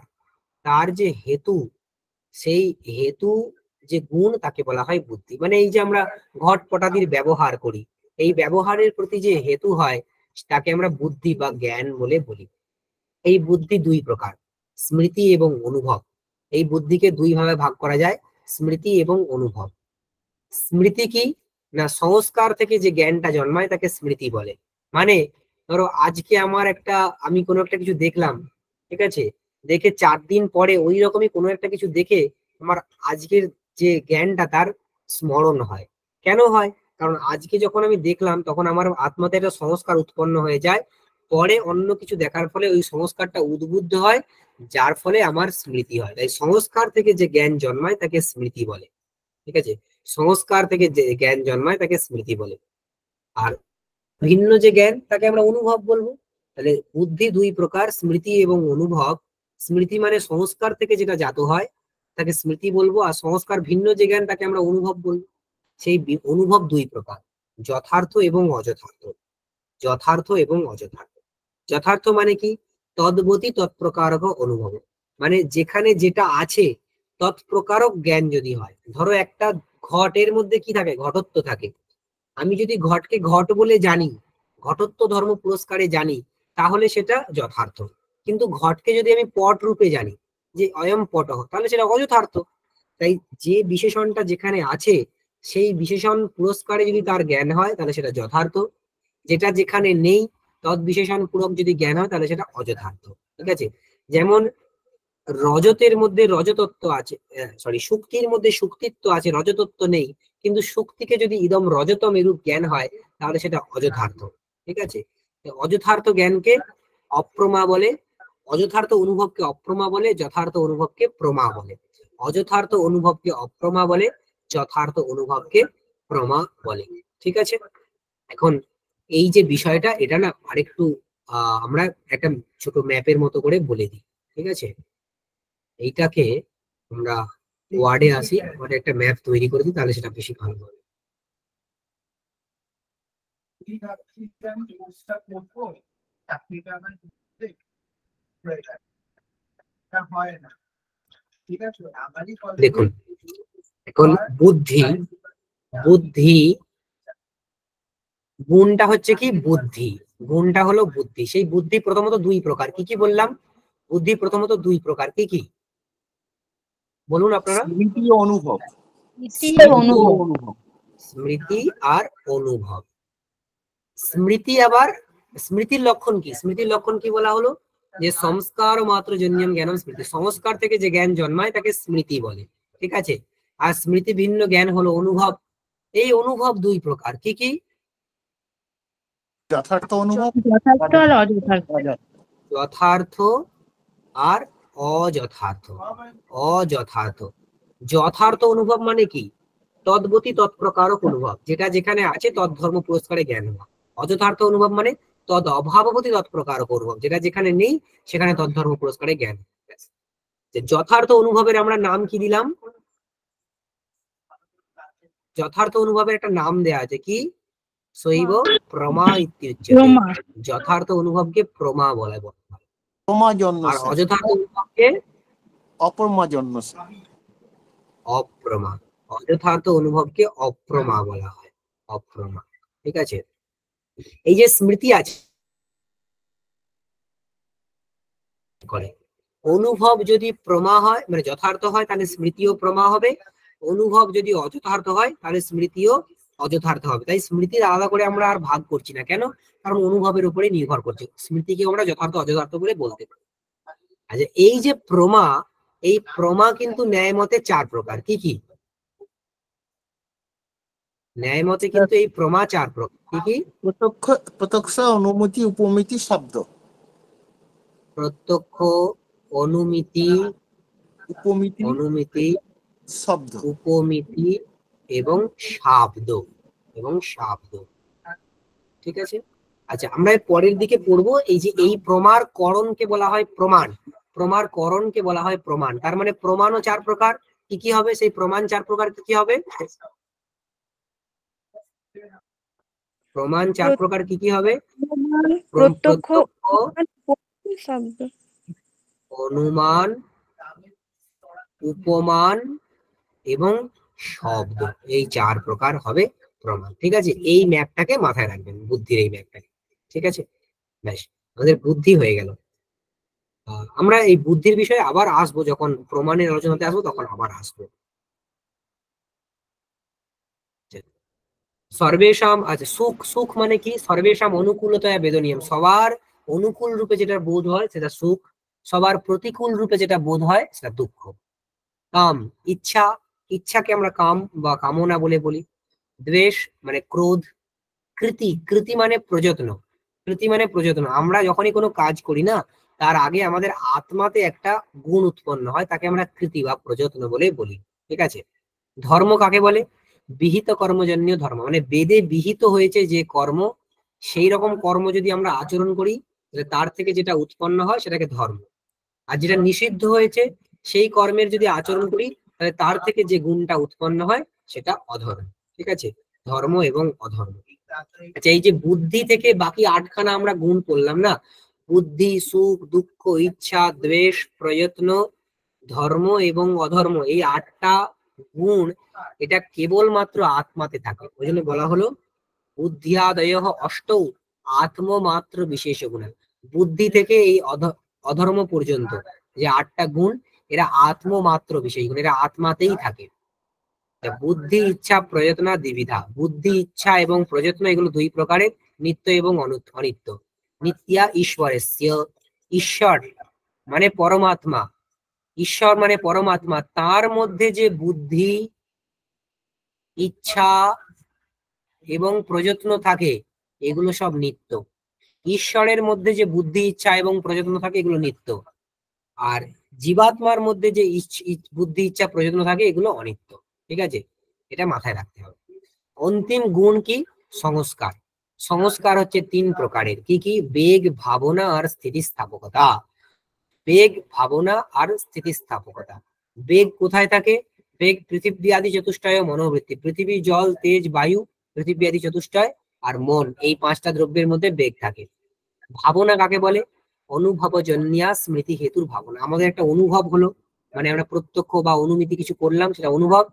তার যে হেতু, সেই হেতু যে গুণ তাকে বলা হয় বুদ্ধি। মানে এই যে আমরা ঘট পটাদির ব্যবহার করি, এই ব্যবহারের প্রতি যে হেতু হয় তাকে আমরা বুদ্ধি বা জ্ঞান বলে বলি। এই বুদ্ধি দুই প্রকার, স্মৃতি এবং অনুভব। এই বুদ্ধিকে দুই ভাবে ভাগ করা যায়, স্মৃতি এবং অনুভব। স্মৃতি কি না, সংস্কার থেকে যে জ্ঞানটা জন্মায় তাকে স্মৃতি বলে। মানে ধরো আজকে আমার একটা, আমি কোনো একটা কিছু দেখলাম, ঠিক আছে, দেখে 4 দিন পরে ওই রকমই কোনো একটা কিছু দেখে আমার আজকের যে জ্ঞানটা তার স্মরণ হয়। কেন হয়? কারণ আজকে যখন আমি দেখলাম তখন আমার আত্মাতে একটা সংস্কার উৎপন্ন হয়ে যায়, পরে অন্য কিছু দেখার ফলে ওই সংস্কারটা উদ্বুদ্ধ হয়, যার ফলে আমার স্মৃতি হয়। তাই সংস্কার থেকে যে জ্ঞান জন্মায় তাকে স্মৃতি বলে। ঠিক আছে, সংস্কার থেকে যে জ্ঞান জন্মায় তাকে স্মৃতি বলে, আর ভিন্ন যে জ্ঞান তাকে আমরা অনুভব বলবো। তাহলে বুদ্ধি দুই প্রকার, স্মৃতি এবং অনুভব। স্মৃতি মানে সংস্কার থেকে যেটা জাত হয় তাকে স্মৃতি বলবো, আর সংস্কার ভিন্ন যে জ্ঞান তাকে আমরা অনুভব বলবো। সেই অনুভব দুই প্রকার, যথার্থ এবং অযথার্থ। যথার্থ এবং অযথার্থ। যথার্থ মানে কি? তদ্বতী তৎপ্রকারক অনুভব, মানে যেখানে যেটা আছে তৎপ্রকারক জ্ঞান যদি হয়। ধরো একটা ঘটের মধ্যে কি থাকে? ঘটত্ব থাকে। আমি যদি ঘটকে ঘট বলে জানি, ঘটত্ব ধর্ম পুরস্কারে জানি, তাহলে সেটা যথার্থ। কিন্তু ঘটকে যদি আমি পট রূপে জানি, যে অয়ম পট, তাহলে সেটা অযথার্থ। তাই যে বিশেষণটা যেখানে আছে সেই বিশেষণ পুরস্কারে যদি তার জ্ঞান হয় তাহলে সেটা যথার্থ। যেটা যেখানে নেই তৎ বিশেষণ পূরক যদি জ্ঞান হয় তাহলে সেটা অযথার্থ। ঠিক আছে, যেমন রজতের মধ্যে রজতত্ব আছে, সরি, শুক্তির মধ্যে শুক্তিত্ব আছে, রজতত্ব নেই, কিন্তু শুক্তিকে যদি ইদম রজতম এরূপ জ্ঞান হয় তাহলে সেটা অযথার্থ। ঠিক আছে, অযথার্থ জ্ঞানকে অপ্রমা বলে, অযথার্থ অনুভবকে অপ্রমা বলে, যথার্থ অনুভবকে প্রমা বলে। অযথার্থ অনুভবকে অপ্রমা বলে, যথার্থ অনুভবকে প্রমা বলে। ঠিক আছে, এখন এই যে বিষয়টা, এটা না আরেকটু আমরা একটা ছোট ম্যাপের মতো করে বলে দিই। ঠিক আছে, এইটাকে আমরা ওয়ার্ডে আসি, ওয়ার্ডে একটা ম্যাপ তৈরি করে দিই, তাহলে সেটা বেশি ভালো হবে। দেখুন, এখন বুদ্ধি, বুদ্ধি গুণটা হচ্ছে কি? বুদ্ধি গুণটা হলো বুদ্ধি। সেই বুদ্ধি প্রথমত দুই প্রকার। কি কি বললাম? বুদ্ধি প্রথমত দুই প্রকার। কি কি বলুন আপনারা? স্মৃতি ও অনুভব। অনুভব। স্মৃতি আর অনুভব। স্মৃতি আবার, স্মৃতির লক্ষণ কি? স্মৃতির লক্ষণ কি বলা হলো? যে সংস্কার মাত্র জন্যম জ্ঞানম স্মৃতি, সংস্কার থেকে যে জ্ঞান জন্মায় তাকে স্মৃতি বলে। ঠিক আছে, আর স্মৃতি ভিন্ন জ্ঞান হলো অনুভব। এই অনুভব দুই প্রকার, কি কি? যথার্থ অনুভব, যথার্থ আর অযথার্থ। যথার্থ আর অযথার্থ। অযথার্থ, যথার্থ অনুভব মানে কি? তদ্বতী তৎপ্রকারক অনুভব, যেটা যেখানে আছে তদ্ধর্ম পুরস্কারে জ্ঞান হওয়া। অযথার্থ অনুভব মানে তদ অভাববতী তৎপ্রকারক অনুভব, যেটা যেখানে নেই সেখানে তদ্ধর্ম পুরস্কারে জ্ঞান। যে যথার্থ অনুভবের আমরা নাম কি দিলাম? যথার্থ অনুভবের একটা নাম দেয়া আছে, কি? শৈব প্রমা ইত্যুচ্যতে। প্রমা। যথার্থ অনুভবকে প্রমা বলা হয়। প্রমা জন্য আর অযথার্থ অনুভবকে অপ্রমা জন্য। অপ্রমা। অযথার্থ অনুভবকে অপ্রমা বলা হয়, অপ্রমা। ঠিক আছে, এই যে স্মৃতি আছে করে, অনুভব যদি প্রমা হয় মানে যথার্থ হয় তাহলে স্মৃতিও প্রমা হবে, অনুভব যদি অযথার্থ হয় তাহলে স্মৃতিও অযথার্থ হবে। তাই স্মৃতির আলাদা করে আমরা আর ভাগ করছি না, কেন? কারণ অনুভবের উপরে নির্ভর করছে, স্মৃতিকে আমরা যথার্থ অযথার্থ বলে বলতে পারি। আচ্ছা, এই যে প্রমা, এই প্রমা কিন্তু ন্যায় মতে 4 প্রকার, কি কি? ন্যায় মতে কিন্তু এই প্রমা 4 প্রকার, কি কি? প্রত্যক্ষ, অনুমতি, উপমিতি, শব্দ। প্রত্যক্ষ, অনুমিতি, উপমিতি, শব্দ, উপমিতি এবং শাব্দ, ঠিক আছে। আচ্ছা, আমরা পরের দিকে পড়বো। এই যে এই প্রমার করণকে বলা হয় প্রমাণ, প্রমার করণকে বলা হয় প্রমাণ। তার মানে প্রমাণও 4 প্রকার, কি কি হবে? সেই প্রমাণ 4 প্রকার কি কি হবে? প্রমাণ 4 প্রকার কি কি হবে? প্রত্যক্ষ, প্রত্যক্ষ, অনুমান, উপমান এবং শব্দ, এই 4 প্রকার হবে প্রমাণ। ঠিক আছে, এই ম্যাপটাকে মাথায় রাখবেন, বুদ্ধির এই ম্যাপটাকে। ঠিক আছে, ব্যাস আমাদের বুদ্ধি হয়ে গেল। আমরা এই বুদ্ধির বিষয়ে আবার আসবো, যখন প্রমাণের আলোচনাতে আসবো তখন আবার আসবো। সর্বেশাম, আচ্ছা সুখ, সুখ মানে কি? সর্বেশাম অনুকূলতয়া বেদনীয়ম, সবার অনুকূল রূপে যেটা বোধ হয় সেটা সুখ, সবার প্রতিকূল রূপে যেটা বোধ হয় সেটা দুঃখ। কাম, ইচ্ছা, ইচ্ছাকে আমরা কাম বা কামনা বলে বলি। দ্বেষ মানে ক্রোধ। কৃতি, কৃতি মানে প্রযত্ন, কৃতি মানে প্রযত্ন। আমরা যখনই কোনো কাজ করি না, তার আগে আমাদের আত্মাতে একটা গুণ উৎপন্ন হয়, তাকে আমরা কৃতি বা প্রযত্ন বলে বলি। ঠিক আছে। ধর্ম কাকে বলে? বিহিত কর্মজন্য ধর্ম, মানে বেদে বিহিত হয়েছে যে কর্ম, সেই রকম কর্ম যদি আমরা আচরণ করি তাহলে তার থেকে যেটা উৎপন্ন হয় সেটাকে ধর্ম। আর যেটা নিষিদ্ধ হয়েছে সেই কর্মের যদি আচরণ করি তাহলে তার থেকে যে গুণটা উৎপন্ন হয় সেটা অধর্ম। ঠিক আছে, ধর্ম এবং অধর্ম। আচ্ছা, এই যে বুদ্ধি থেকে বাকি 8খানা আমরা গুণ করলাম না, বুদ্ধি, সুখ, দুঃখ, ইচ্ছা, দ্বেষ, প্রযত্ন, ধর্ম এবং অধর্ম, এই 8টা গুণ এটা কেবলমাত্র আত্মাতে থাকে। ওই জন্য বলা হলো বুদ্ধিয়াদয় অষ্টৌ আত্মমাত্র বিশেষ গুণ। বুদ্ধি থেকে এই অধর্ম পর্যন্ত যে 8টা গুণ, এরা আত্মমাত্র বিশেষ গুণ, এরা আত্মাতেই থাকে। বুদ্ধি, ইচ্ছা, প্রযত্ন দ্বিবিধা। বুদ্ধি, ইচ্ছা এবং প্রযত্ন এগুলো 2 প্রকারের, নিত্য এবং অনিত্য। নিত্যা ঈশ্বরেস্য, ঈশ্বর মানে পরমাত্মা, ঈশ্বর মানে পরমাত্মা, তার মধ্যে যে বুদ্ধি, ইচ্ছা এবং প্রযত্ন থাকে এগুলো সব নিত্য। ঈশ্বরের মধ্যে যে বুদ্ধি, ইচ্ছা এবং প্রযত্ন থাকে এগুলো নিত্য, আর জীবাত্মার মধ্যে যে বুদ্ধি, ইচ্ছা, প্রযত্ন থাকে এগুলো অনিত্য। ঠিক আছে, এটা মাথায় রাখতে হবে। অন্তিম গুণ কি? সংস্কার। সংস্কার হচ্ছে 3 প্রকারের, কি কি? বেগ, ভাবনা আর স্থিতিস্থাপকতা। বেগ, ভাবনা আর স্থিতিস্থাপকতা। বেগ কোথায় থাকে? বেগ পৃথিবী আদি চতুষ্টয় মনোবৃত্তি, পৃথিবী, জল, তেজ, বায়ু, পৃথিবী আদি চতুষ্টয় আর মন, এই 5টা দ্রব্যের মধ্যে বেগ থাকে। ভাবনা কাকে বলে? অনুভবজন্যা স্মৃতি হেতুর ভাবনা। আমাদের একটা অনুভব হলো, মানে আমরা প্রত্যক্ষ বা অনুমিতি কিছু করলাম, সেটা অনুভব,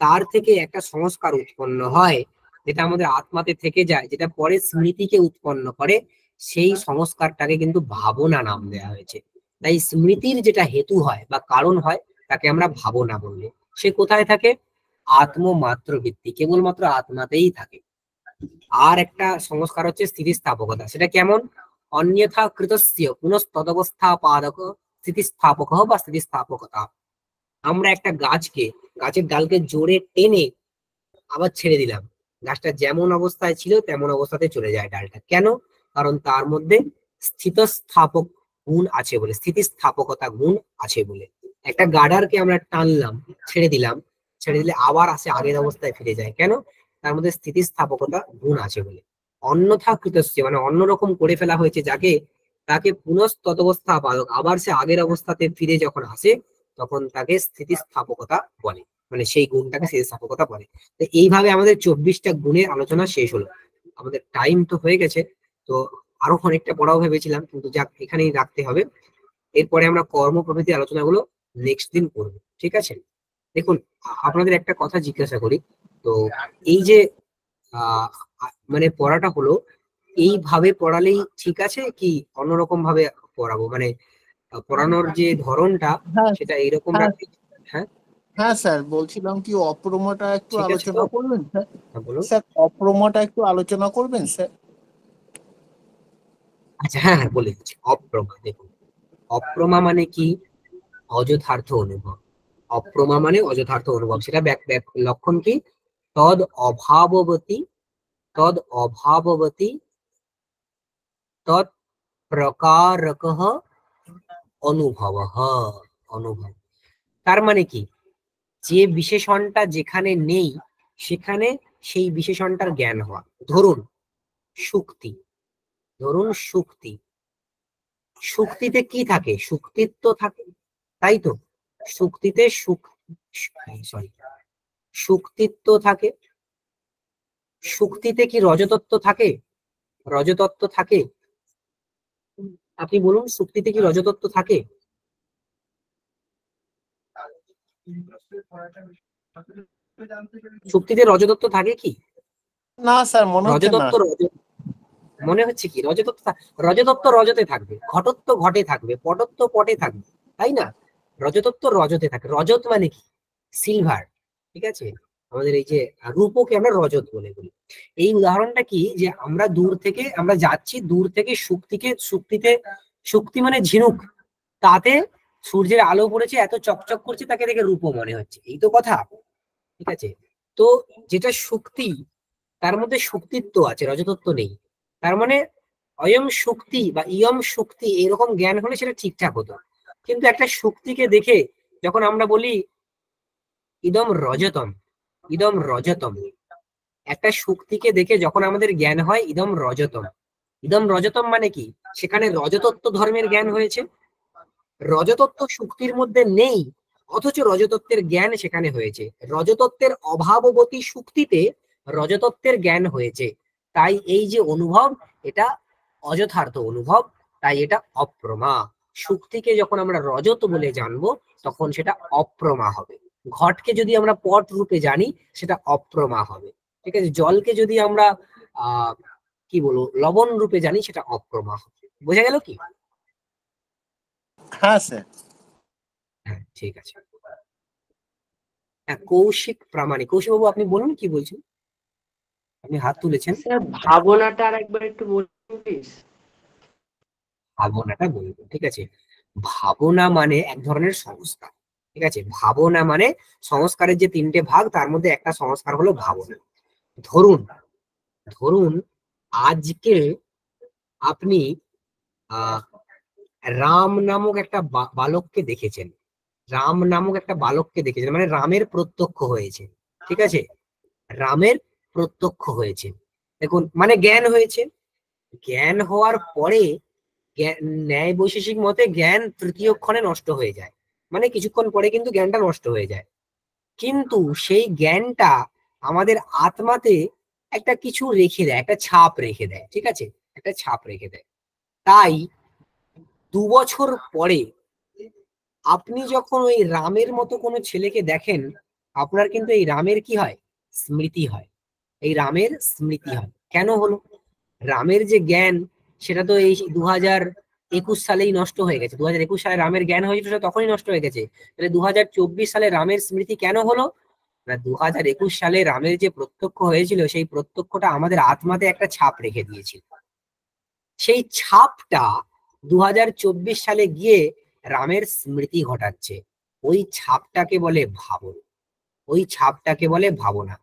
তার থেকে একটা সংস্কার উৎপন্ন হয় যেটা আমাদের আত্মাতে থেকে যায়, যেটা পরে স্মৃতিকে উৎপন্ন করে, সেই সংস্কারটাকে কিন্তু ভাবনা নাম দেওয়া হয়েছে। তাই স্মৃতির যেটা হেতু হয় বা কারণ হয় তাকে আমরা ভাবনা বলবো। সে কোথায় থাকে? আত্মমাত্র ভিত্তি, কেবলমাত্র আত্মাতেই থাকে। আর একটা সংস্কার হচ্ছে স্থিতিস্থাপকতা, সেটা কেমন? অন্যথা কৃতস্য পুনস্তদবস্থাপাদক স্থিতিস্থাপক বা স্থিতিস্থাপকতা। আমরা একটা গাছের ডালকে জোরে টেনে আবার ছেড়ে দিলাম, গাছটা যেমন অবস্থায় ছিল তেমন অবস্থাতে চলে যায় ডালটা। কেন? কারণ তার মধ্যে স্থিতস্থাপক গুণ আছে বলে, স্থিতিস্থাপকতা গুণ আছে বলে। একটা গাডারকে আমরা টানলাম, ছেড়ে দিলে আবার আসে আগের অবস্থায় ফিরে যায়। কেন? তার মধ্যে স্থিতিস্থাপকতা গুণ আছে বলে। অন্যথা কৃতস্য মানে অন্যরকম করে ফেলা হয়েছে যাকে, তাকে পুনস্তদবস্থা পালক, আবার সে আগের অবস্থাতে ফিরে যখন আসে তখন তাকে স্থিতিস্থাপকতা বলে, মানে সেই গুণটাকে স্থিতিস্থাপকতা বলে। তো এইভাবে আমাদের 24টা গুণের আলোচনা শেষ হলো। আমাদের টাইম তো হয়ে গেছে, তো আরো অনেকটা পড়াও ভেবেছিলাম, কিন্তু যাক এখানেই রাখতে হবে। এরপরে আমরা কর্ম প্রভৃতি আলোচনাগুলো নেক্সট দিন করব, ঠিক আছে? দেখুন, আপনাদের একটা কথা জিজ্ঞাসা করি, তো এই যে মানে পড়াটা হলো, এইভাবে পড়ালেই ঠিক আছে কি অন্যরকম ভাবে পড়াবো? মানে পড়ানোর যে ধরনটা হ্যাঁ সেটা এইরকম হ্যাঁ রাখতে? হ্যাঁ, হ্যাঁ স্যার, বলছিলাম কি অপ্রমাটা একটু ঠিক আছে আলোচনা তো? করবেন স্যার? হ্যাঁ, বলুন। স্যার অপ্রমাটা একটু আলোচনা করবেন স্যার? আচ্ছা, হ্যাঁ হ্যাঁ, বলে দিচ্ছি। অপ্রমা, দেখুন, অপ্রমা মানে কি? অযথার্থ অনুভব। অপ্রমা মানে অযথার্থ অনুভব। সেটা লক্ষণ কি? তদ অভাববতী, তদ অভাববতী তৎ প্রকারকঃ অনুভবঃ। অনুভব তার মানে কি? যে বিশেষণটা যেখানে নেই সেখানে সেই বিশেষণটার জ্ঞান হওয়া। ধরুন শুক্তি, ধরুন শুক্তি, শুক্তিতে কি থাকে? শুক্তিত্ব থাকে, তাই তো? শুক্তিতে সরি, শুক্তিত্ব থাকে। শুক্তিতে কি রজতত্ব থাকে? রজতত্ব থাকে? আপনি বলুন, শুক্তিতে কি রজতত্ব থাকে? শুক্তিতে রজতত্ব থাকে কি? না স্যার, মনে হচ্ছে না। রজতত্ব মনে হচ্ছে কি? রজতত্ব রজতে থাকবে, ঘটত্ব ঘটে থাকবে, পটত্ব পটে থাকবে, তাই না? রজতত্ব রজতে থাকে। রজত মানে কি? সিলভার, ঠিক আছে? আমাদের এই যে রূপকে আমরা রজত বলে বলি। এই উদাহরণটা কি, যে আমরা দূর থেকে আমরা যাচ্ছি, দূর থেকে শুক্তি মানে ঝিনুক, তাতে সূর্যের আলো পড়েছে, এত চকচক করছে, তাকে দেখে রূপ মনে হচ্ছে, এই তো কথা, ঠিক আছে? তো যেটা শুক্তি, তার মধ্যে শুক্তিত্ব আছে, রজতত্ব নেই। তার মানে অয়ম শুক্তি বা ইয়ম শুক্তি এরকম জ্ঞান হলে সেটা ঠিকঠাক হতো। কিন্তু একটা শুক্তিকে দেখে যখন আমরা বলি ইদম রজতম, ইদম রজতম, একটা শুক্তিকে দেখে যখন আমাদের জ্ঞান হয় ইদম রজতম, ইদম রজতম মানে কি? সেখানে রজতত্ত্ব ধর্মের জ্ঞান হয়েছে। রজতত্ত্ব শুক্তির মধ্যে নেই, অথচ রজতত্ত্বের জ্ঞান সেখানে হয়েছে। রজতত্ত্বের অভাববতী শুক্তিতে রজতত্ত্বের জ্ঞান হয়েছে। তাই এই যে অনুভব, এটা অযথার্থ অনুভব, তাই এটা অপ্রমা। শুক্তিকে যখন আমরা রজত বলে জানবো তখন সেটা অপ্রমা হবে। ঘটকে যদি আমরা পট রূপে জানি সেটা অপ্রমা হবে, ঠিক আছে? জলকে যদি আমরা কি বলবো, লবণ রূপে জানি সেটা অপ্রমা হবে। বোঝা গেল কি? হ্যাঁ স্যার। হ্যাঁ, ঠিক আছে। হ্যাঁ, কৌশিক প্রামাণিক, কৌশিক বাবু আপনি বলুন, কি বলছেন? আপনি হাত তুলেছেন। স্যার ভাবনাটা আরেকবার একটু বলুন প্লিজ। ভাবনাটা বলবো, ঠিক আছে? ভাবনা মানে এক ধরনের সংস্কার, ঠিক আছে? ভাবনা মানে সংস্কারের যে 3টে ভাগ, তার মধ্যে একটা সংস্কার হলো ভাবনা। ধরুন, ধরুন আজকে আপনি আহ রাম নামক একটা বালককে দেখেছেন, রাম নামক একটা বালককে দেখেছেন, মানে রামের প্রত্যক্ষ হয়েছে, ঠিক আছে? রামের প্রত্যক্ষ হয়েছে, দেখুন, মানে জ্ঞান হয়েছে। জ্ঞান হওয়ার পরে ন্যায় বৈশেষিক মতে জ্ঞান তৃতীয় ক্ষণে নষ্ট হয়ে যায়, মানে কিছুক্ষণ পরে কিন্তু জ্ঞানটা নষ্ট হয়ে যায়। কিন্তু সেই জ্ঞানটা আমাদের আত্মাতে একটা কিছু রেখে দেয়, একটা ছাপ রেখে দেয়, ঠিক আছে? একটা ছাপ রেখে দেয়। তাই 2 বছর পরে আপনি যখন ওই রামের মতো কোনো ছেলেকে দেখেন, আপনার কিন্তু এই রামের কি হয়? স্মৃতি হয়। এই রামের স্মৃতি হয়। কেন হলো? রামের যে জ্ঞান, সেটা তো এই 2021 সালেই নষ্ট হয়ে গেছে। 2021 সালে রামের জ্ঞান হয়েছিল, সেটা তখনই নষ্ট হয়ে গেছে। তাহলে 2024 সালে রামের স্মৃতি কেন হলো? না, 2021 সালে রামের যে প্রত্যক্ষ হয়েছিল সেই প্রত্যক্ষটা আমাদের আত্মাতে একটা ছাপ রেখে দিয়েছিল। সেই ছাপটা 2024 সালে গিয়ে রামের স্মৃতি ঘটাচ্ছে। ওই ছাপটাকে বলে ভাবন, ওই ছাপটাকে বলে ভাবনা।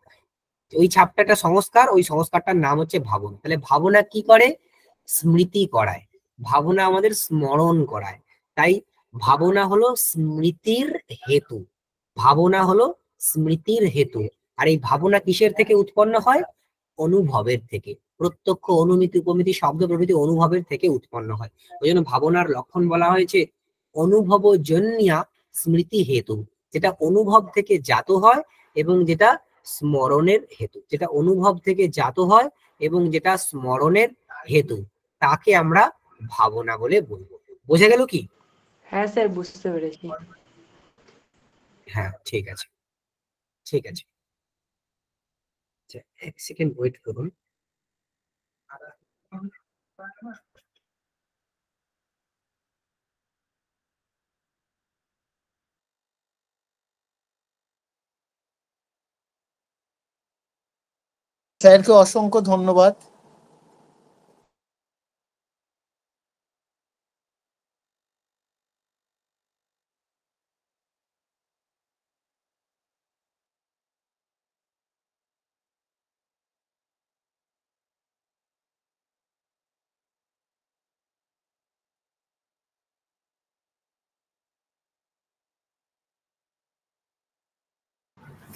ওই ছাপটা সংস্কার, ওই সংস্কারটার নাম হচ্ছে ভাবন। তাহলে ভাবনা কি করে? স্মৃতি করায়, ভাবনা আমাদের স্মরণ করায়। তাই ভাবনা হলো স্মৃতির হেতু, ভাবনা হলো স্মৃতির হেতু। আর এই ভাবনা কিসের থেকে উৎপন্ন হয়? অনুভবের থেকে। প্রত্যক্ষ, অনুমিতি, উপমিতি, শব্দ প্রভৃতি অনুভবের থেকে উৎপন্ন হয়। ওই জন্য ভাবনার লক্ষণ বলা হয়েছে অনুভবজন্যা স্মৃতি হেতু, যেটা অনুভব থেকে জাত হয় এবং যেটা স্মরণের হেতু। যেটা অনুভব থেকে জাত হয় এবং যেটা স্মরণের হেতু, তাকে আমরা ভাবনা বলে বলবো। বোঝা গেল কি? হ্যাঁ স্যার, বুঝতে পেরেছি। হ্যাঁ, ঠিক আছে, ঠিক আছে। আচ্ছা, এক সেকেন্ড ওয়েট করুন। স্যারকে অসংখ্য ধন্যবাদ।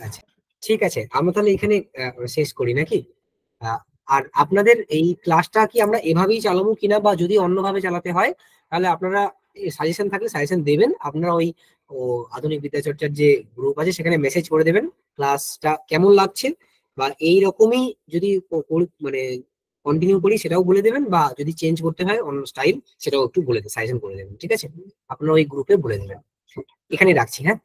আচ্ছা, ঠিক আছে, আমরা তাহলে এখানে শেষ করি নাকি? আহ, আর আপনাদের এই ক্লাসটা কি আমরা এভাবেই চালাবো কিনা, বা যদি অন্যভাবে চালাতে হয় তাহলে আপনারা সাজেশন থাকলে সাজেশন দেবেন। আপনারা ওই আধুনিক বিদ্যাচর্চার যে গ্রুপ আছে সেখানে মেসেজ করে দেবেন ক্লাসটা কেমন লাগছে, বা এই রকমই যদি মানে কন্টিনিউ করি সেটাও বলে দেবেন, বা যদি চেঞ্জ করতে হয় অন্য স্টাইল সেটাও একটু বলে দেবেন, সাজেশন করে দেবেন। ঠিক আছে, আপনারা ওই গ্রুপে বলে দেবেন। এখানে রাখছি, হ্যাঁ।